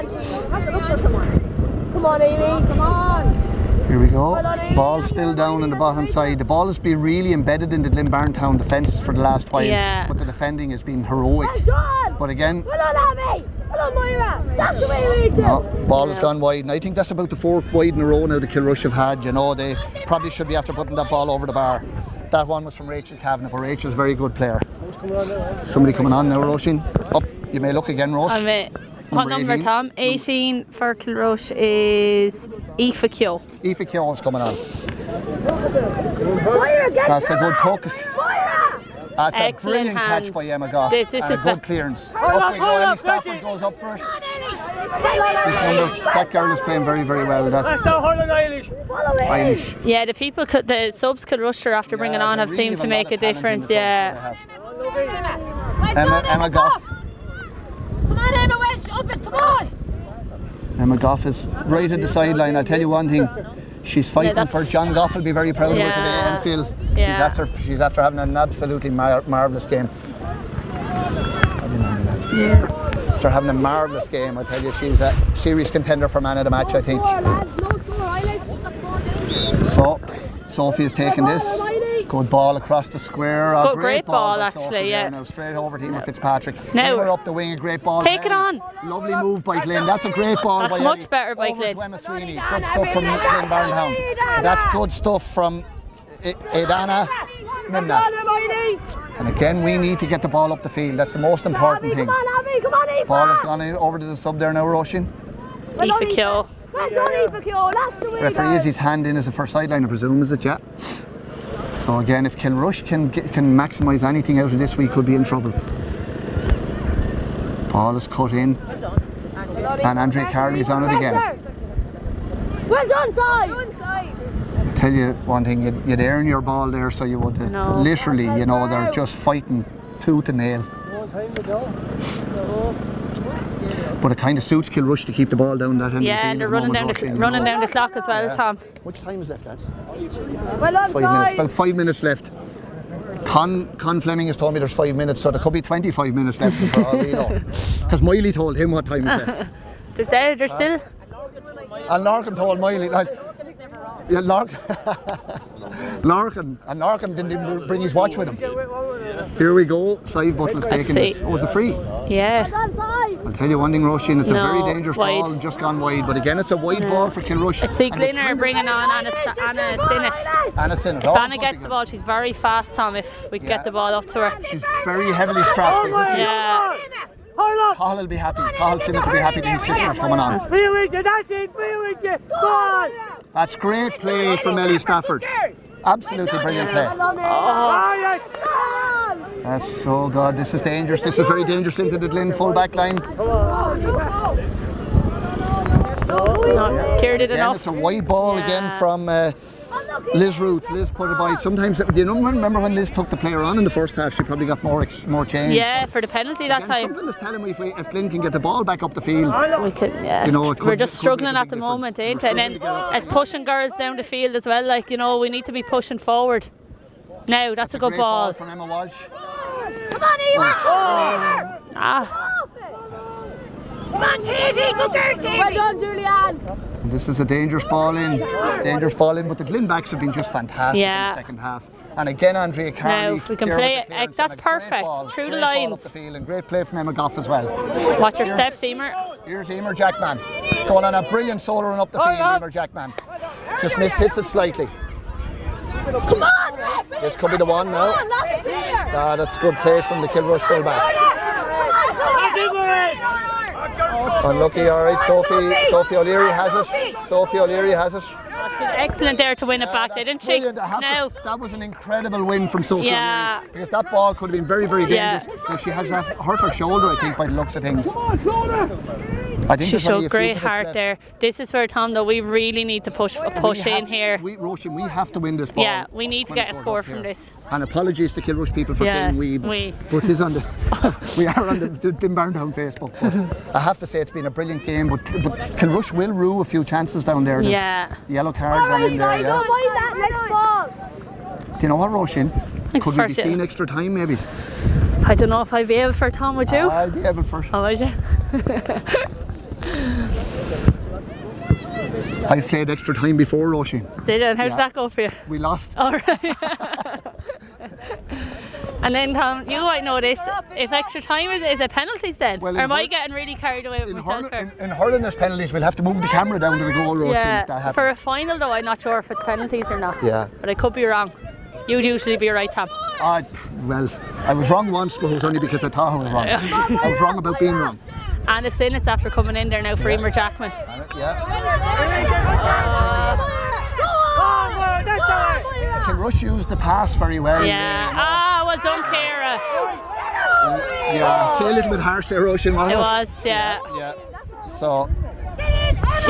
Come on, Amy! Come on! Here we go. Ball still down on the bottom side. The ball has been really embedded in the Glynn Barntown defence for the last while, but the defending has been heroic. But again, well done, Abby! Well done, Moira! That's the way we do it! Ball has gone wide, and I think that's about the 4th wide in a row now the Kilrush have had. You know, they probably should be after putting that ball over the bar. That one was from Rachel Kavanagh, but Rachel's a very good player. Somebody coming on now, Roisin. Up, you may look again, Roisin. What number, 18. Tom? 18 for Kilrush is Aoife Keogh. Aoife Keogh is coming on. That's a good poke. That's a brilliant catch by Emma Goff. This is a good clearance. Up we go. Ellie Stafford goes up for it. That girl is playing very, very well. Irish. Yeah, the subs Kilrush after bringing on have seemed to make a difference. Yeah. Emma Goff. Come on, Emma Welch, up it, come on! Emma Goff is right at the sideline. I'll tell you one thing. She's fighting for John Goff. Will be very proud of her today, Enfield. She's after having an absolutely marvellous game. After having a marvellous game, I tell you, she's a serious contender for man of the match, I think. So, Sophie has taken this. Good ball across the square. Good, great ball by actually, Sophie yeah. there. Now straight over to Emer Fitzpatrick. Now, Emer up the wing, a great ball. Take it on. Lovely move by Glynn. That's a great ball That's by much Ellie. better by over Glynn. to Emma Sweeney. Good stuff from Glynn Barntown. That's good stuff from Edana Mimna. And again, we need to get the ball up the field. That's the most important thing. Ball has gone in over to the sub there now, Roisin. Aoife Keogh. Referee has his hand in as a first sideline, I presume, is it, yeah? So again, if Kilrush can maximise anything out of this, we could be in trouble. Ball is cut in. And Andrea Carley's on it again. Well done, Si! I'll tell you one thing, you'd earn your ball there, so you would literally, you know, they're just fighting tooth and nail. But it kind of suits Kilrush to keep the ball down that end of the field. Yeah, and they're running down the clock as well, Tom. Which time is left, lads? Well done, 5 minutes, about 5 minutes left. Con Fleming has told me there's 5 minutes, so there could be 25 minutes left before all we know. Because Miley told him what time is left. There's still. And Larkin told Miley, like, yeah, Larkin didn't even bring his watch with him. Here we go, Sive Buttle's taking this. Oh, it's a free. Yeah. I'll tell you one thing, Roisin, it's a very dangerous wide. ball, just gone wide. But again, it's a wide ball for Kilrush. I see Glynn are bringing on Anna Sinnott. Anna Sinnott. If Anna gets the ball, she's very fast, Tom, if we get the ball up to her. She's very heavily strapped, isn't she? Yeah. Cahill will be happy. Cahill Sinnott will be happy that his sister's coming on. That's great play from Ellie Stafford. Absolutely brilliant play. That's so good. This is dangerous. This is very dangerous into the Glynn full back line. Ciara did enough. It's a wide ball again from Liz Root. Liz put it by. Sometimes, do you remember when Liz took the player on in the first half? She probably got more change. Yeah, for the penalty that time. Something is telling me if Glynn can get the ball back up the field, we could. Yeah. You know, we're just struggling at the moment, ain't it? And then as pushing girls down the field as well, like, you know, we need to be pushing forward. Now that's a good ball from Emma Walsh. Come on, Eva! Come on, Katie! Go there, Katie! Well done, Julianne! This is a dangerous ball in, but the Glynn backs have been just fantastic in the second half. And again, Andrea Carney. Now, if we can play it, that's perfect. Through the lines. And great play from Emma Goff as well. Watch your steps, Emer. Here's Emer Jackman. Going on a brilliant solo run up the field, Emer Jackman. Just hits it slightly. Come on! This could be the one now. That's good play from the Kilrush full back. Unlucky, alright, Sophie O'Leary has it. Sophie O'Leary has it. She's excellent there to win it back, didn't she? That was an incredible win from Sophie O'Leary, because that ball could have been very, very dangerous. And she has hurt her shoulder, I think, by the looks of things. She showed great heart there. This is where, Tom, though, we really need to push in here. Roisin, we have to win this ball. Yeah, we need to get a score from this. And apologies to Kilrush people for saying we. But it's on the, we are on the Barntown Facebook. But I have to say it's been a brilliant game. But Kilrush will rue a few chances down there. There's yellow card gone in there. Don't mind that next ball. Do you know what, Roisin? Could we be seeing extra time maybe? I don't know if I'd be able for Tom, would you? I'd be able for. Oh, would you? I've played extra time before, Roisin. Did you? And how did that go for you? We lost. All right. And then, Tom, you might know this. If extra time is it penalties then? Well, or am I getting really carried away with myself here? In hurling, there's penalties. We'll have to move the camera down to the goal, Roisin, if that happens. For a final, though, I'm not sure if it's penalties or not. Yeah. But I could be wrong. You'd usually be right, Tom. Well, I was wrong once, but it was only because I thought I was wrong. I was wrong about being wrong. And the Sinnott's after coming in there now for Emer Jackman. Kilrush used the pass very well. Yeah. Well done, Ciara. Yeah, say a little bit harsh there, Roisin, wasn't it? It was, yeah. So,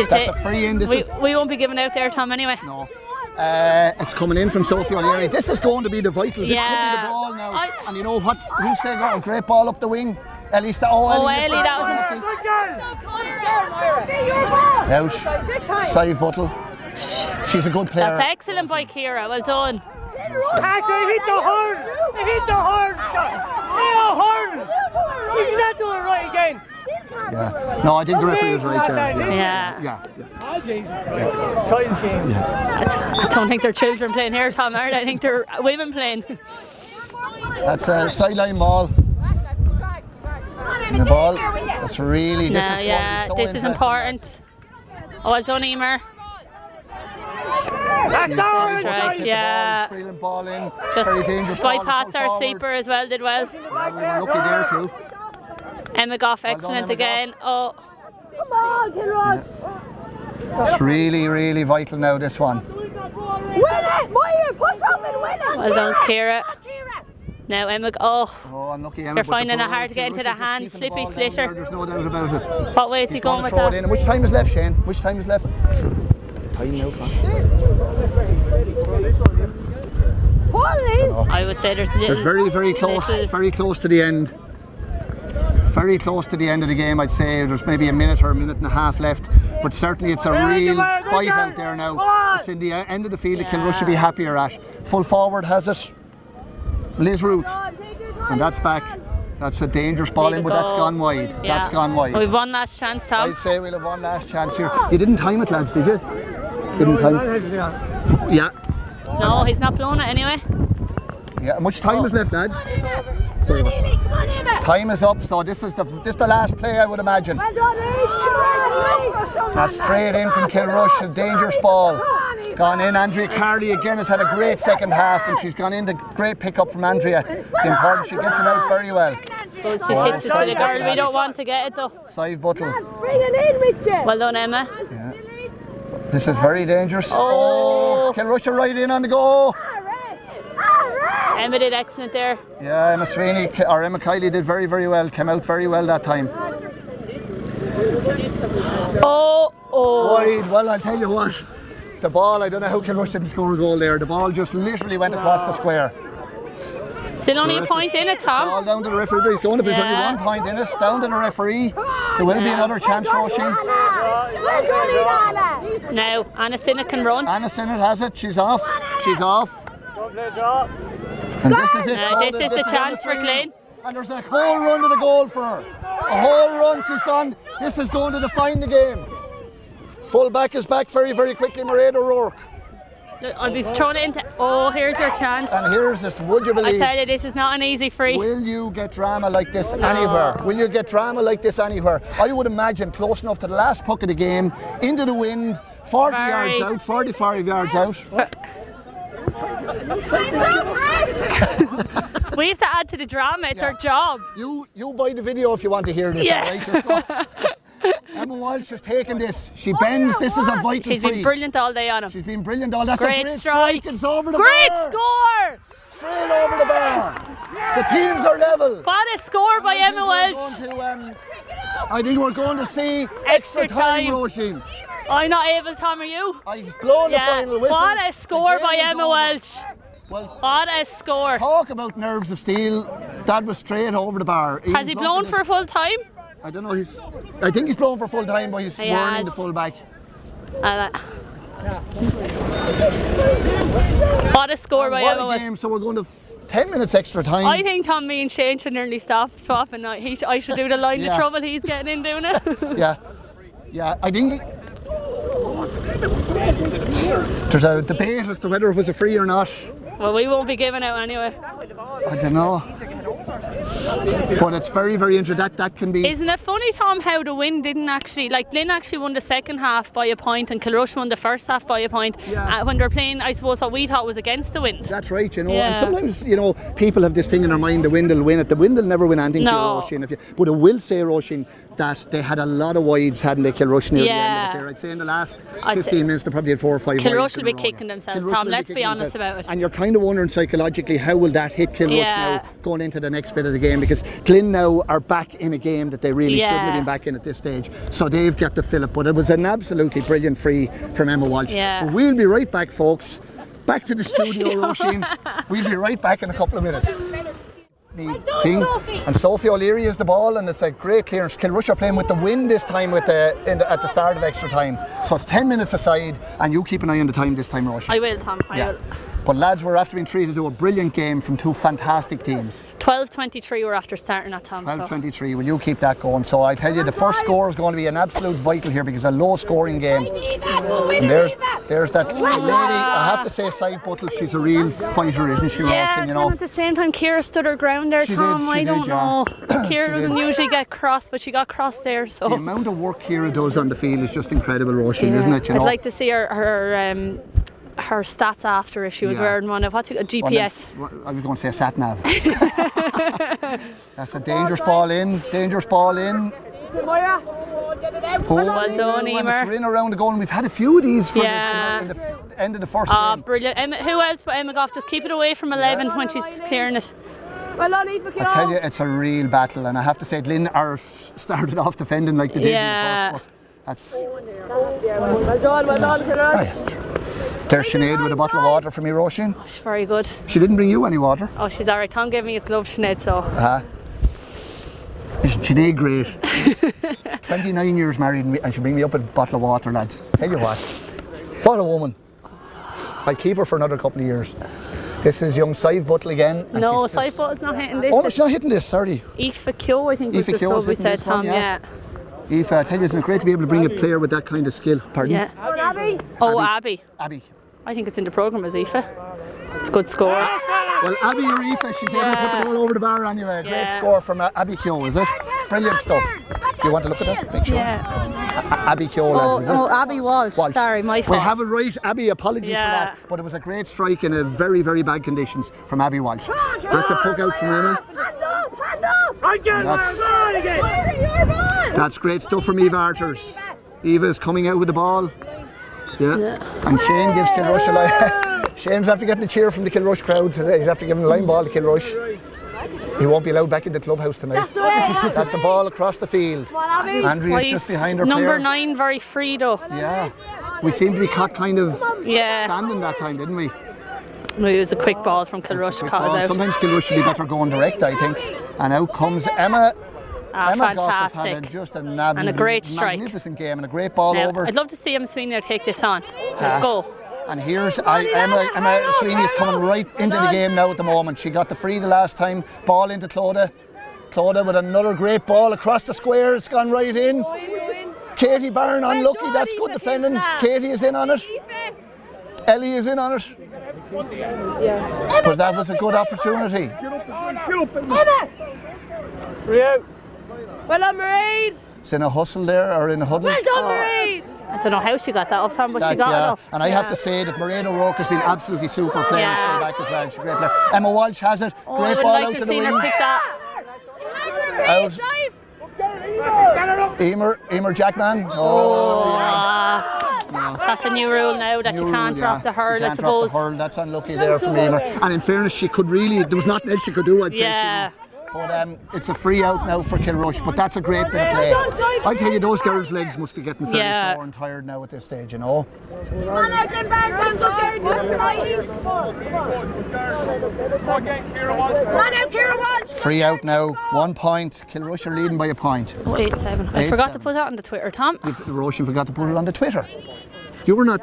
that's a free in. We won't be giving out there, Tom, anyway. No. It's coming in from Sophie O'Leary. This is going to be the vital. This could be the ball now. And you know who said, great ball up the wing? Ellie, that was out. Sive Buttle. She's a good player. That's excellent by Ciara. Well done. Hit the horn! Hit the horn! Hit the horn! He's not doing it right again. Yeah. No, I think the referee is right. Yeah. Yeah. I don't think they're children playing here, Tom. I think they're women playing. That's a sideline ball. And the ball. That's really. This is so this is important. Oh, well done, Emer. That's right, yeah. Brilliant ball in. Just very dangerous bypassed ball our forward. sweeper as well, did well. Yeah, we were lucky there too. Emma Goff, Well done, excellent Emma again. Oh, Come on, Kilrush. It's really, really vital now, this one. Win it, Moira, push up and win it. well done, Ciara. Now Emma, Oh, unlucky Emma. they're but finding the it hard to get into the Kilrush are just hands. keeping the Slippy ball down Slitter. there, there's no doubt about it. What way is he He's going to with throw it that? in. And which time is left, Shane? Which time is left? Time now, class. Police. I would say there's a little. It's very, very close. little- Very close to the end. Very close to the end of the game, I'd say. There's maybe a minute or a minute and a half left, but certainly it's a real fight out there now. It's in the end of the field that Kilrush should be happier at. Full forward has it. Liz Root, and that's back. That's a dangerous ball in, but that's gone wide. Yeah. That's gone wide. We've one last chance, Tom. I'd say we'll have one last chance here. You didn't time it, lads, did you? Didn't time it? Yeah. No, he's not blowing it anyway. Yeah. How much time is left, lads? Sorry. Come on, Eva. Time is up, so this is the last play, I would imagine. Well done, Reece. That's straight in from Kilrush, a dangerous ball. Gone in. Andrea Carley again has had a great second half, and she's gone in. The great pickup from Andrea. The important, she gets it out very well. So she hits it to the girl. We don't want to get it though. Sive Buttle. Bring it in, Richard. Well done, Emma. Yeah. This is very dangerous. Oh, Kilrush are right in on the go. Emma did excellent there. Yeah, Emma Sweeney or Emma Kiley did very, very well. Came out very well that time. Oh. Wide. Well, I'll tell you what. The ball, I don't know how Kilrush didn't score a goal there. The ball just literally went across the square. Still only a point in it, It's all Tom. down to the referee. He's going to be only 1 point in it. It's down to the referee. There will be another chance for Oisin. Now Anna Sinnott can run. Anna Sinnott has it. She's off. She's off. And this is it. This is the chance for Glynn. And there's a whole run to the goal for her. A whole run. She's gone. This is going to define the game. Full back is back very, very quickly. Mairead O'Rourke. Look, I'll be throwing it into. Oh, here's her chance. And here's this. Would you I believe? tell you, this is not an easy free. Will you get drama like this anywhere? Will you get drama like this anywhere? I would imagine close enough to the last puck of the game, into the wind, 40 yards out, 45 yards out. We have to add to the drama. It's our job. You buy the video if you want to hear this, Yeah. alright? Just go. Emma Walsh has taken this. She bends. This is a vital She's free. been brilliant all day on him. She's been brilliant. Oh, that's Great a great strike. It's over the Great bar. score! Straight over the bar. The teams are level. What a score by Emma Welch. I think we're going to see Extra time, time. Roisin. I'm not able, Tom, are you? I've blown the final whistle. What a score The by game is Emma over. Welch. Well, What a score. talk about nerves of steel. That was straight over the bar. Has he blown for a full time? I don't know. I think he's blown for full time, but he's He warning has. the full back. What a score by What Emma a Welch. game! So we're going to 10 minutes extra time. I think Tom, me and Shane should nearly stop swapping. I should do the line Yeah. of trouble he's getting in doing it. Yeah. I think there's a debate as to whether it was a free or not. Well, we won't be giving out anyway. I don't know. But it's very, very interesting. That can be. Isn't it funny, Tom, how the win didn't actually, like Glynn actually won the second half by a point and Kilrush won the first half by a point. Yeah. When they're playing, I suppose, what we thought was against the wind. That's right, you know. Yeah. And sometimes, you know, people have this thing in their mind: the wind will win it. The wind will never win anything No. for Roisin. But I will say, Roisin, that they had a lot of wides, hadn't they, Kilrush near the end of it there. I'd say in the last 15 minutes they probably had 4 or 5 wides. Kilrush in will a be row, kicking themselves, Kilrush Tom. will Let's be kicking honest themselves. about it. And you're kind of wondering psychologically, how will that hit Kilrush Yeah. now going into the next bit of the game? Because Glynn now are back in a game that they really shouldn't have been back in at this stage. So they've got to fill it. But it was an absolutely brilliant free from Emma Walsh. Yeah. But we'll be right back, folks. Back to the studio, Roisin. We'll be right back in a couple of minutes. Thing. And Sophie O'Leary is the ball, and it's a great clearance. Kilrush are playing with the wind this time at the start of extra time. So it's 10 minutes aside, and you keep an eye on the time this time, Roisin. I will, Tom. I will. But lads, we're after being treated to a brilliant game from two fantastic teams. 12-23 we're after starting at Tom. 12-23, will you keep that going? So I tell you, the first score is going to be an absolute vital here because a low scoring game. And there's that lady, I have to say, Sive Buttle, she's a real fighter, isn't she, Yeah, you know? at the same time, Ciara stood her ground there, Tom. I don't know. Ciara doesn't usually get cross, but she got cross there. So the amount of work Ciara does on the field is just incredible, Roisin, isn't it? You know? I'd like to see her stats after if she was wearing one of a GPS. I was going to say a sat nav. That's a dangerous ball in. Oh, well done, Emer. We're in around the goal, and we've had a few of these for in the end of the first game. Brilliant. Who else but Emma Goff? Just keep it away from 11 when she's clearing it. Well on, Eva, I tell you, it's a real battle, and I have to say, Glynn started off defending like they did in the first, but that's... Well done, Kilrush. There's Sinead with a bottle of water for me, Roisin. Oh, she's very good. She didn't bring you any water. Oh, she's alright. Tom gave me his glove, Sinead, so... Isn't Sinead great? 29 years married and she bring me up a bottle of water, lads. Tell you what a woman. I'll keep her for another couple of years. This is young Sive Buttle again. No, Sive Buttle's not hitting this. Oh, no, she's not hitting this, sorry. Aoife Kyo, I think was the sub we said, Tom, yeah. Aoife, I tell you, isn't it great to be able to bring a player with that kind of skill? Pardon? Yeah. Abby. Abby. I think it's in the programme as Aoife. It's a good score. Well, Abby or Aoife, she's able to put the ball over the bar anyway. Great score from Abby Kyo, is it? Brilliant stuff. Do you want to look at that? Make sure. Abby Kyo, lads, is it? Oh, Abby Walsh. Sorry, my fault. We have it right, Abby, apologies for that. But it was a great strike in a very, very bad conditions from Abby Walsh. That's a poke out from Emma. That's great stuff from Eva Arters. Eva's coming out with the ball. Yeah. And Shane gives Kilrush a line. Shane's after getting a cheer from the Kilrush crowd today. He's after giving a line ball to Kilrush. He won't be allowed back in the clubhouse tonight. That's the ball across the field. Andrea's just behind her Number player. 9 very free though. Yeah. We seemed to be caught kind of standing that time, didn't we? No, it was a quick ball from Kilrush. Sometimes Kilrush should be better going direct, I think. And out comes Emma. Emma Goff has had just a great strike. Magnificent game and a great ball over. I'd love to see Emma Sweeney now take this on. Go. And here's Emma Sweeney is coming right into the game now at the moment. She got the free the last time. Ball into Clodagh. Clodagh with another great ball across the square. It's gone right in. Katie Byrne unlucky. That's good defending. Katie is in on it. Ellie is in on it. But that was a good opportunity. Emma! Well done, Mairead. It's in a hustle there, or in a huddle. Well done, Mairead. I don't know how she got that up, Tom, but she got it up. And I have to say that Mairead O'Rourke has been absolutely super player full back as well. She's a great player. Emma Walsh has it. Great ball out to the wing. Out. Emer Jackman. That's a new rule now that you can't drop the hurl, I suppose. That's unlucky there from Emer. And in fairness, she could really, there was nothing else she could do, I'd say. Yeah. But it's a free out now for Kilrush, but that's a great bit of play. I tell you, those girls' legs must be getting fairly sore and tired now at this stage, you know. Come on out, then, Barntown, go Come on out, Ciara Walsh. Free out now, 1 point. Kilrush are leading by a point. 8-7. I forgot to put that on the Twitter, Tom. Roisin forgot to put it on the Twitter. You were not.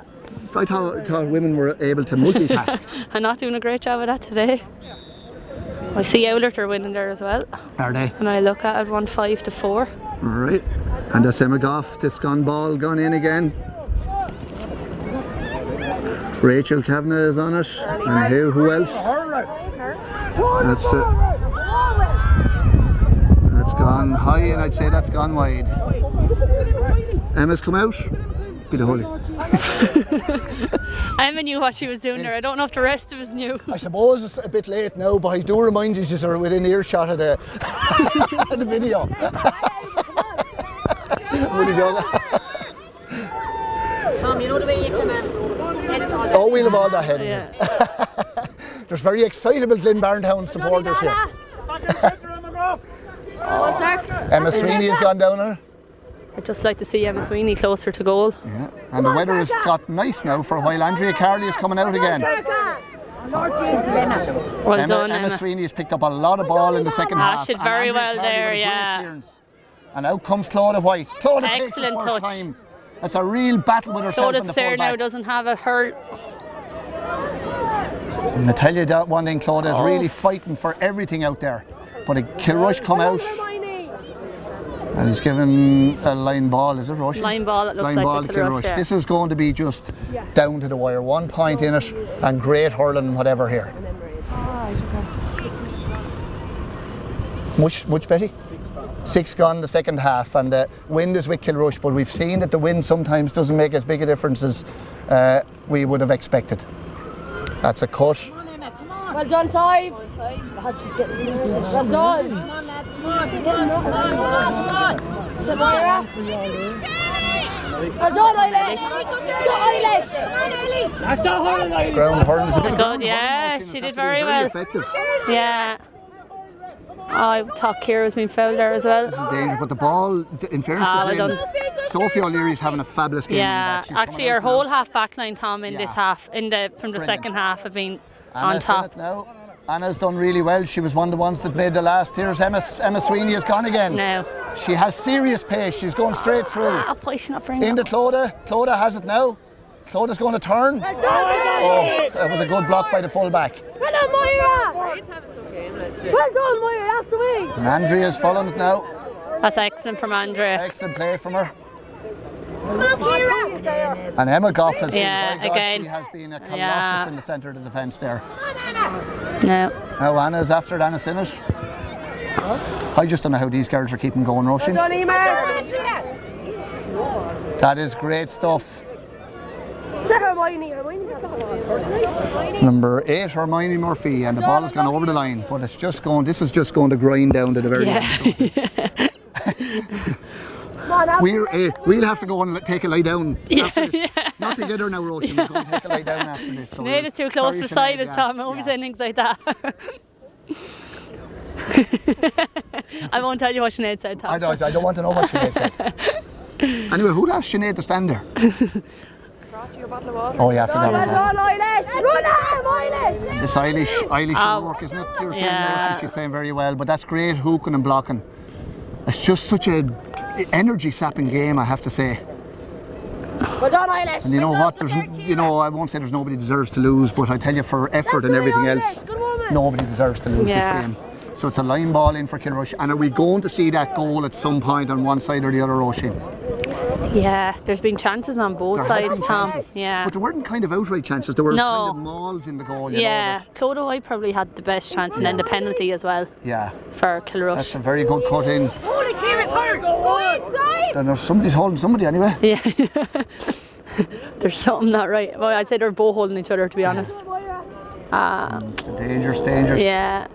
I thought women were able to multitask. I'm not doing a great job of that today. I see Owlert are winning there as well. Are they? And I look at it 1-5-4. Alright. And that's Emma Goff, this gone in again. Rachel Kavanagh is on it. And who else? That's gone high, and I'd say that's gone wide. Emma's come out. Be the holy. Emma knew what she was doing there. I don't know if the rest of us knew. I suppose it's a bit late now, but I do remind you you're within earshot of the, the video. Tom, you know the way you can edit all that? Oh, we'll have all that heading. Yeah. There's very excitable Glynn Barntown supporters here. Emma Sweeney has gone down on her. I'd just like to see Emma Sweeney closer to goal. Yeah, and the weather has got nice now for a while. Andrea Carley is coming out again. Well done, Emma Sweeney has picked up a lot of ball in the second half. She did very well there, yeah. And out comes Clodagh White. Clodagh takes it first time. That's a real battle with herself in the full back. now doesn't have a hurl. I tell you that one thing, Claudia is really fighting for everything out there. But a Kilrush come out, and he's given a line ball, is it Rush? Line ball, it looks line like ball the to Kilrush, Kilrush. yeah. This is going to be just down to the wire. 1 point in it, and great hurling and whatever here. Much Betty? 6 gone the second half, and the wind is with Kilrush, but we've seen that the wind sometimes doesn't make as big a difference as we would have expected. That's a cut. Well done, Five. Well done. Come on, lads. Come on. Is it Moira? Well done, Eilish. That's the hurling, Eilish. Ground hurling is a bit Good, yeah, she did very well. Effective. Yeah. I thought Kira was being fouled there as well. This is dangerous, but the ball, in fairness to well Glynn, done. Sophie O'Leary's having a fabulous game. Yeah, She's actually, coming her out whole now. half back line, Tom, in this half, from the Brilliant. second half, have been Anna's on top. in it now. Anna's done really well. She was one of the ones that made the last. Here's Emma Sweeney has gone again. No. She has serious pace. She's going straight through. Why is she not bringing Into it? Clodagh. Clodagh has it now. Clodag's going to turn. Oh, that was a good block by the full-back. Well done, Moira. Well done, Moira. That's the way. And Andrea's following it now. That's excellent from Andrea. Excellent play from her. Come on, Kira. And Emma Goff has been, Yeah, by God, again. she has been a colossus Yeah. in the centre of the defence there. No. Now Anna's after it, Anna's in it. I just don't know how these girls are keeping going rushing. Well done, Emer. That is great stuff. Is that Hermione? Number 8, Hermione Murphy, and the ball has gone over the line, but it's just going. This is just going to grind down to the very end. We'll have to go and take a lie down after this. Not together now, Roisin. We'll go and take a lie down after this. So Sinead is too close sorry, beside Sinead, us, Tom. Always saying things like that. I won't tell you what Sinead said, Tom. I don't want to know what Sinead said. Anyway, who asked Sinead to stand there? Oh yeah, I forgot about that. Run, Eilish. Run him, Eilish. It's Eilish work, isn't it? You were saying, Yeah. Roisin, she's playing very well, but that's great hooking and blocking. It's just such a energy sapping game, I have to say. Well done, Eilish. And you know what? There's, I won't say there's nobody deserves to lose, but I tell you, for effort and everything else, nobody deserves to lose this Yeah. game. So it's a line ball in for Kilrush. And are we going to see that goal at some point on one side or the other, Roisin? Yeah, there's been chances on both There has sides, been Tom. chances. Yeah. But there weren't kind of outright chances. There were No. kind of mauls in the goal. You Yeah, know, Clodagh probably had the best chance, and then the penalty as well yeah. for Kilrush. That's a very good cut in. Holy Kira's hurt. Go inside. And there's somebody's holding somebody anyway. Yeah. There's something not right. Well, I'd say they're both holding each other, to be honest. It's a dangerous. Yeah.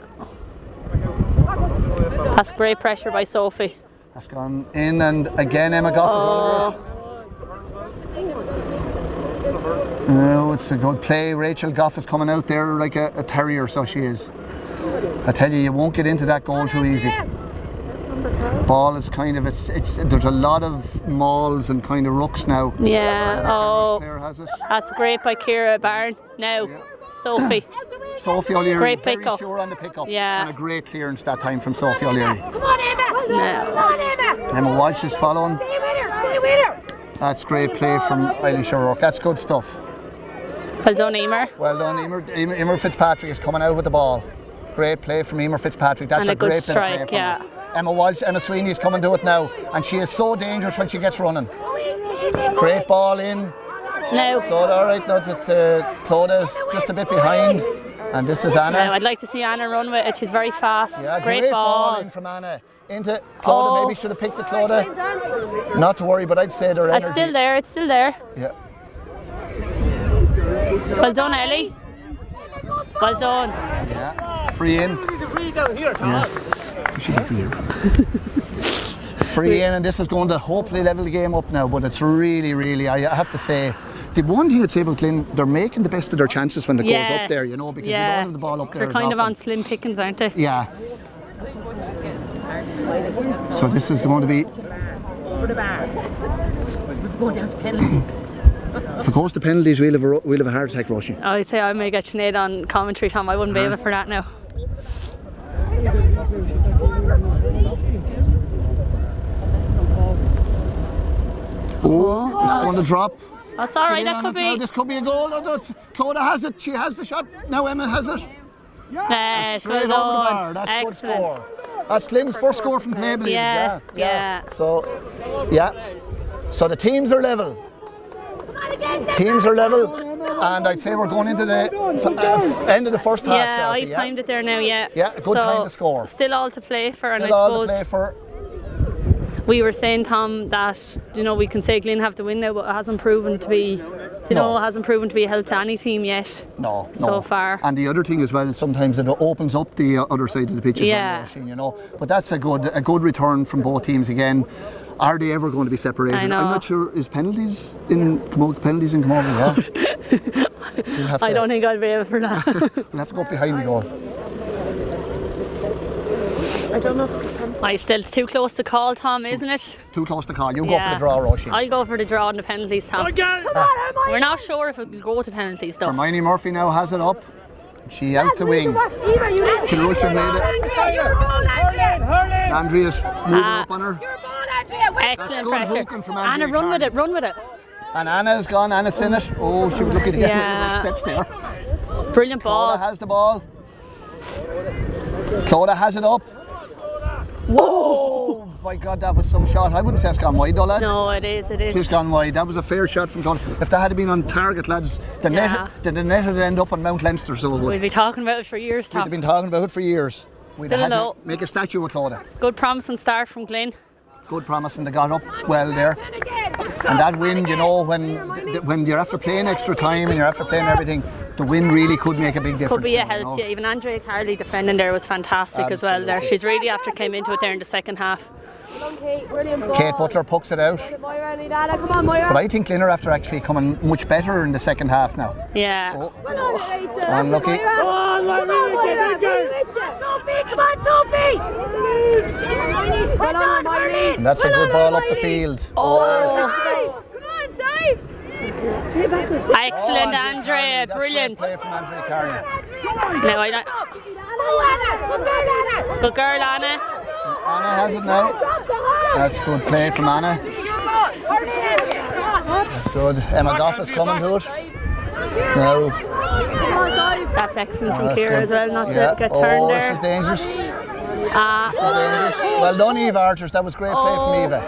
That's great pressure by Sophie. That's gone in, and again Emma Goff is under it. No, it's a good play. Rachel Goff is coming out there like a terrier, so she is. I tell you, you won't get into that goal too easy. Ball is kind of, there's a lot of mauls and kind of rucks now. Yeah. Oh, Player has it. that's great by Kira Barn. Now, Sophie. Sophie O'Leary, Great very pick-up. sure on the pick-up. Yeah. And a great clearance that time from Sophie O'Leary. Come on, Emma. Come on, Emma. Emma Walsh is following. Stay with her. Stay with her. That's great play from Eilish O'Rourke. That's good stuff. Well done, Emer. Well done, Emer Fitzpatrick is coming out with the ball. Great play from Emer Fitzpatrick. That's And a good great bit of play strike, from yeah. her. Emma Sweeney is coming to it now, and she is so dangerous when she gets running. Great ball in. No. Clodagh, all right, now that Clodagh's just a bit behind, and this is Anna. No, I'd like to see Anna run with it. She's very fast. Yeah, great ball. in from Anna. Into Clodagh, maybe should have picked the Clodagh. Not to worry, but I'd say their energy. It's still there. It's still there. Yeah. Well done, Ellie. Well done. Yeah. Free in. Yeah. Should be free in. Free in, and this is going to hopefully level the game up now, but it's really, I have to say, the one thing I'd say about Glynn, they're making the best of their chances when it goes up there, because we don't have the ball up there. They're kind of often. on slim pickings, aren't they? Yeah. So this is going to be. Go down to penalties. If it goes to penalties, we'll have a heart attack, Roisin. I'd say I may get Sinead on commentary, Tom. I wouldn't be able for that now. Oh, it's going to drop. That's all right. Get in That on could it now. be. This could be a goal. Clodagh has it. She has the shot. Now Emma has it. Straight over the bar. That's a good score. That's Glynn's first score from play, believe it. Yeah. So the teams are level. And I'd say we're going into the end of the first half. Yeah, I've timed it there now. Yeah. Yeah, good time to score. Still all to play for, and I Still all suppose to play for. we were saying, Tom, that we can say Glynn have the win now, but it hasn't proven to be, it hasn't proven to be a help to any team yet. No. So far. And the other thing as well, sometimes it opens up the other side of the pitch as well, But that's a good return from both teams again. Are they ever going to be separated? I know. I'm not sure. Is penalties in Camogie? Yeah. I don't think I'll be able for that. We'll have to go up behind the goal. I don't know. It's too close to call, Tom, isn't it? Too close to call. You go for the draw, Roisin. I'll go for the draw and the penalties, Tom. We're not sure if it will go to penalties, though. Hermione Murphy now has it up. She out the wing. Kilrush made it. Andrea's moving up on her. Excellent pressure. From Anna, run with it. And Anna's gone. Anna's in it. Oh, she was looking to get steps there. Brilliant ball. Clodagh has the ball. Clodagh has it up. Whoa! My God, that was some shot. I wouldn't say it's gone wide though, lads. No, it is. It's gone wide. That was a fair shot from Clodagh. If that had been on target, lads, the net would end up on Mount Leinster. So we'd be talking about it for years, Tom. We'd have been talking about it for years. We'd have had to make a statue of Clodagh. Good promising start from Glynn. Good promise, and they got up well there. And that wind, when you're after playing extra time and you're after playing everything, the wind really could make a big difference. Could be a help, yeah. Even Andrea Carley defending there was fantastic as well there. She's really after came into it there in the second half. Kate Butler pucks it out. But I think Glynn are after actually coming much better in the second half now. Yeah. Unlucky. Sophie, come on, Sophie! And that's a good ball up the field. Come on, Save! Excellent, Andrea. Brilliant. Great play from Andrea Carney. No, I don't. Good girl, Anna. Anna has it now. That's good play from Anna. That's good. Emma Goff is coming to it. No. That's excellent from Kira as well, not to get turned there. This is dangerous. Well done, Eva Archers. That was great play from Eva.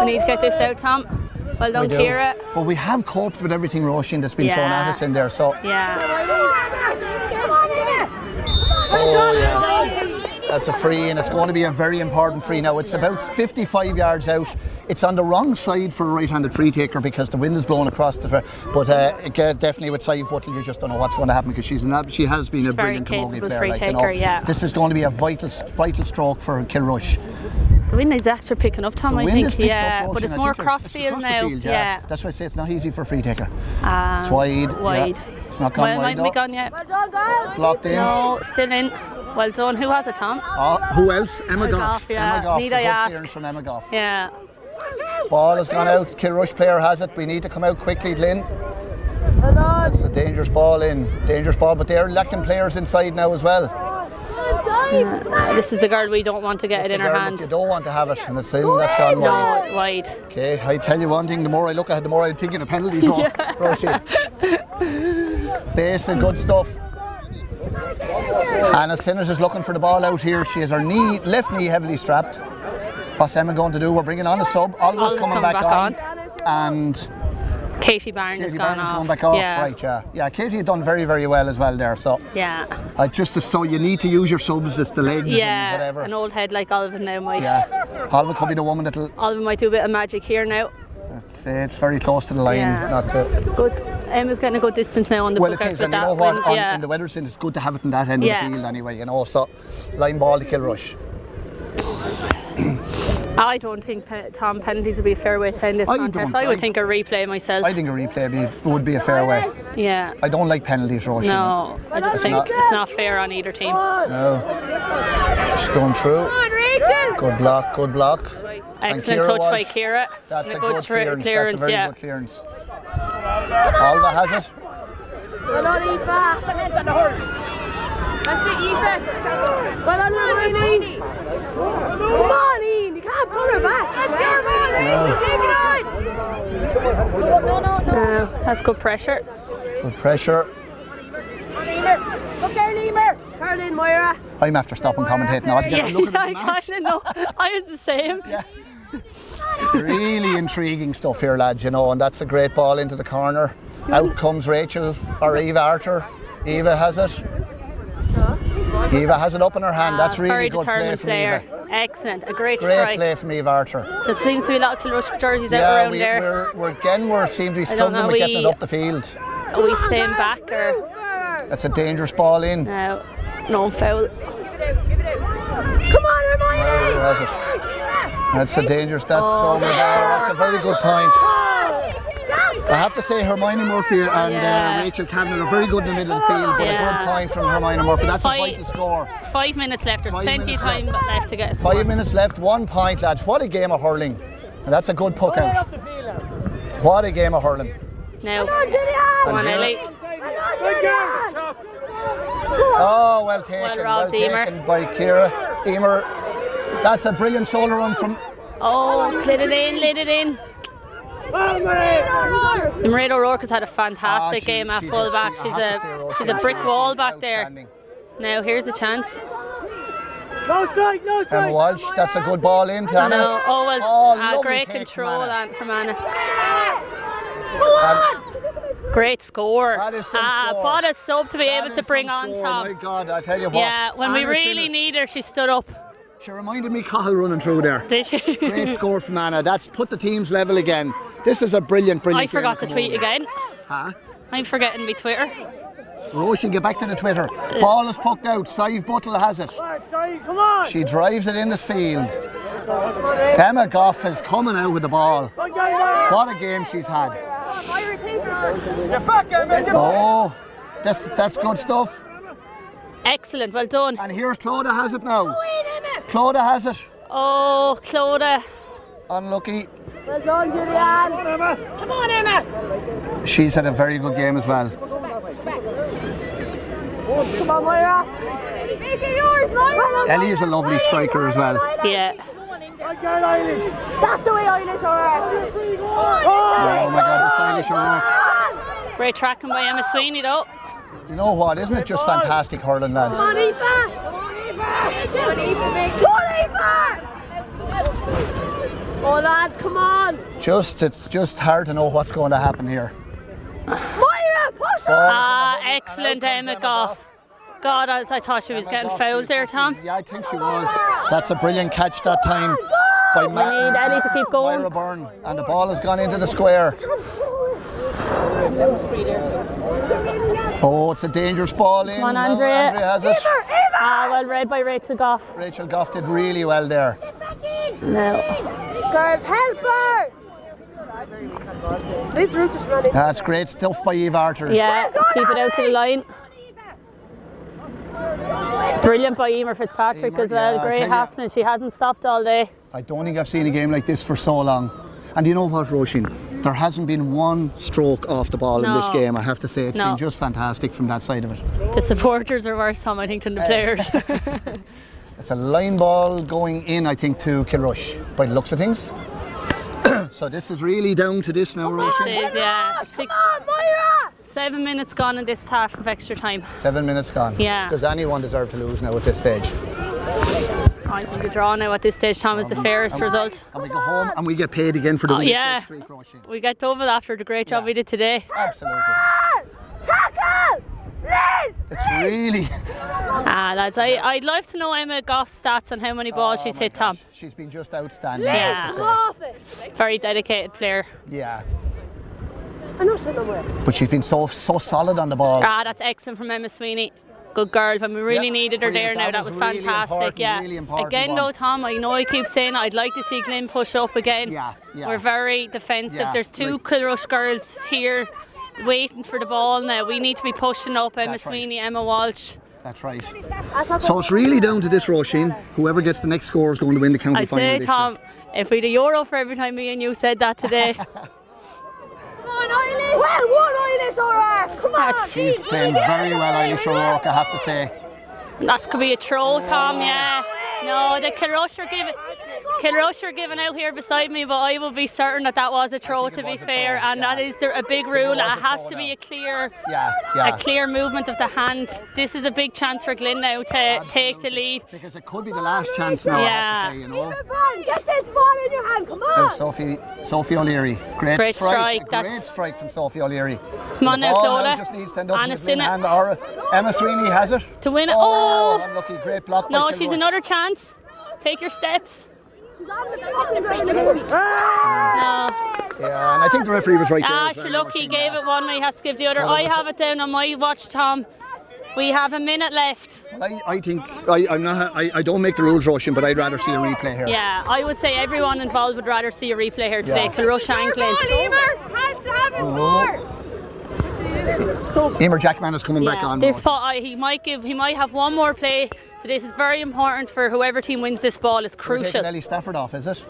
We need to get this out, Tom. Well done, Kira. But we have coped with everything, Roisin, that's been thrown at us in there. So. Yeah. Oh, yeah. That's a free, and it's going to be a very important free now. It's about 55 yards out. It's on the wrong side for a right-handed free taker because the wind is blowing across the. But definitely with Sive Butler, you just don't know what's going to happen because she has been a brilliant Camogie player. Free taker, This is going to be a vital stroke for Kilrush. The wind is actually picking up, Tom. I think. Up, but it's more crossfield now. Yeah. That's why I say it's not easy for a free taker. It's wide. Wide. Yeah. It's not gone wide. Might be gone yet. Well done, girls. Blocked in. No, still in. Well done. Who has it, Tom? Who else? Emma Goff. Yeah. Emma Goff. Need I good ask? clearance from Emma Goff. Yeah. Ball has gone out. Kilrush player has it. We need to come out quickly, Glynn. That's a dangerous ball in. Dangerous ball, but they're lacking players inside now as well. This is the girl we don't want to get it in her hand. You don't want to have it, and it's in. That's gone wide. No, it's wide. Okay, I tell you one thing. The more I look at it, the more I'm thinking of penalties. Basic good stuff. Anna Sinners is looking for the ball out here. She has her left knee heavily strapped. What's Emma going to do? We're bringing on a sub. Alwa's coming back on. And Katie Barnes is going back off. Right, yeah. Katie had done very, very well as well there. So just so you need to use your subs, it's the legs and whatever. An old head like Oliver now might. Yeah, Oliver could be the woman that'll. Oliver might do a bit of magic here now. It's very close to the line. Not to. Good. Emma's getting a good distance now on the Well, it is, and you know what? In the weather scene, it's good to have it in that end of the field anyway. So line ball to Kilrush. I don't think, Tom, penalties would be a fair way to end this contest. I would think a replay myself. I think a replay would be a fair way. Yeah. I don't like penalties, Roisin. No, I just think it's not fair on either team. No. She's going through. Good block. Excellent touch by Kira. That's a good clearance. That's a very good clearance. Alva has it. Well done, Aoife. That's it, Aoife. Well done, Eileen. Come on, Ian. You can't pull her back. That's your ball, Eileen. Take it on. No. That's good pressure. Good pressure. Look there, Lemur. Caroline, Moira. I'm after stopping commentating altogether. Look at I the match. kind of know. I was the same. Yeah. Really intriguing stuff here, lads, you know, and that's a great ball into the corner. Out comes Rachel or Eva Arthur. Eva has it. Eva has it up in her hand. That's really very good play determined from player. Eva. Excellent. A great Great strike. play from Eva Arthur. There seems to be a lot of Kilrush jerseys out Yeah, around there. we seem to be don't struggling know, with getting it up the field. Are we staying back or That's a dangerous ball in. no? No foul. Come on, Hermione. Who has it? That's a dangerous. That's over there. That's a very good point. I have to say Hermione Murphy and Rachel Kavanagh are very good in the middle of the field, but a good point from Hermione Murphy. That's a vital score. 5 minutes left. There's 5 plenty of minutes time left to get a score. 5 minutes left, 1 point, lads. What a game of hurling. And that's a good puck out. What a game of hurling. Now, Julian. come on, Ellie. Oh, well taken. Well robbed, taken by Ciara. Emer. That's a brilliant solo run from. Oh, lit it in. The Mairead O'Rourke has had a fantastic game at fullback. She's a brick wall back there. Now here's a chance. No strike. Emma Walsh, that's a good ball in to Anna. No, lovely great take control from Anna. from Anna. Great score. That is some score. What a sub to be That able is to bring some on score, top. My God, I tell you what. Yeah, when we Anna really Sinnott, need her, she stood up. She reminded me Cahill running through there. Did she? Great score from Anna. That's put the teams level again. This is a brilliant I game forgot to come tweet over. again. Huh? I'm forgetting my Twitter. Roisin, get back to the Twitter. Ball is poked out. Sive Buttle has it. Come on. She drives it in this field. Emma Goff is coming out with the ball. What a game she's had. Get back, Emma. Oh, that's good stuff. Excellent, well done. And here's Clodagh has it now. Clodagh has it. Oh, Clodagh. Unlucky. Well done, Julian. Come on, Emma. She's had a very good game as well. Come on, Moira. Make it yours, Moira. Ellie is a lovely striker as well. Yeah. That's the way Irish are. Oh my God, the Irish are. Great tracking by Emma Sweeney though. You know what? Isn't it just fantastic hurling, lads? Come on, Aoife. Come on, Aoife. Oh, lads, come on. It's just hard to know what's going to happen here. Moira, push up. Excellent Emma Goff. God, I thought she was getting fouled there, Tom. Yeah, I think she was. That's a brilliant catch that time by We need Ellie to keep going. Myra Byrne, and the ball has gone into the square. Oh, it's a dangerous ball in. Come on, No, Andrea. Andrea has it. Well read by Rachel Goff. Rachel Goff did really well there. No. Girls, help her. This route just running. That's great stuff by Eve Arthur. Yeah, keep it out to the line. Brilliant by Emer Fitzpatrick Emer, as well. yeah, I Great tell you. hassling. She hasn't stopped all day. I don't think I've seen a game like this for so long. And you know what, Roisin? There hasn't been one stroke off the ball in this No. game, I have to say. It's No. been just fantastic from that side of it. The supporters are worse, Tom, I think, than the players. It's a line ball going in, I think, to Kilrush, by the looks of things. So this is really down to this now, It Roisin. is, yeah. Come on, Moira. 7 minutes gone in this half of extra time. 7 minutes gone. Yeah. Does anyone deserve to lose now at this stage? I think a draw now at this stage, Tom, is the fairest result. And we go home and we get paid again for the win Yeah. streak, Roisin. We get double after the great job we did today. Absolutely. Tackle. Liz. It's really... Lads, I'd love to know Emma Goff's stats on how many balls she's hit, Tom. She's been just outstanding, I have to say. Off it. Very dedicated player. Yeah. I know somewhere. But she's been so solid on the ball. That's excellent from Emma Sweeney. Good girl. When we really Yeah, needed her brilliant. there now, that was really fantastic. important, Yeah. really important Again, one. though, Tom, I know I keep saying I'd like to see Glynn push up again. Yeah. We're very defensive. Yeah, There's two like- Kilrush girls here waiting for the ball now. We need to be pushing up. Emma That's right. Sweeney, Emma Walsh. That's right. So it's really down to this, Roisin. Whoever gets the next score is going to win the county I final say, this Tom, if we'd a euro for every time me and you said that today. Come on, Eilish. Well, one Eilish, alright. Come on. year. She's playing very well, Eilish O'Rourke, I have to say. That could be a throw, Tom, yeah. No, the Kilrush are giving... Kilrush are giving out here beside me, but I will be certain that that was a throw, to be fair, and that is a big rule. It has to be a clear, clear movement of the hand. This is a big chance for Glynn now to take the lead. Because it could be the last chance now, I have to say, you know. Get this ball in your hand, come on! Sophie O'Leary, great strike. Great strike from Sophie O'Leary. Come on now, Clodagh. Just needs to end up in the hand, or Emma Sweeney has it. To win it. Oh, unlucky, great block. No, she's another chance. Take your steps. She's on the right. No. Yeah, and I think the referee was right there. Sure, look, he gave it one way, he has to give the other. I have it down on my watch, Tom. We have a minute left. I think I don't make the rules, Roshan, but I'd rather see a replay here. Yeah, I would say everyone involved would rather see a replay here today. Kilrush and Glynn. Has to have it more. Emer Jackman is coming back on. This ball, he might have one more play. So this is very important for whoever team wins this ball. It's crucial. We're taking Ellie Stafford off, is it?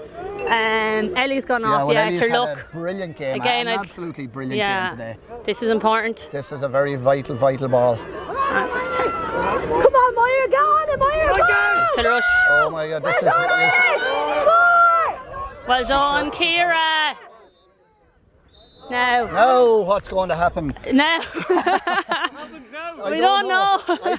Ellie's gone off. Ellie's sure. had Look, a brilliant game. Again, an absolutely brilliant game today. This is important. This is a very vital ball. Come on, Meyer, go on, Meyer, go on! Kilrush. Oh my God, this is. Well done, Kira. Now. No, what's going to happen? Now. We don't know. I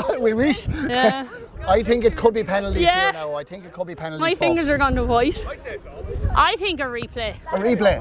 think we wish. Yeah. I think it could be penalties here now. I think it could be penalties. My fingers are gone to white. I think a replay. A replay.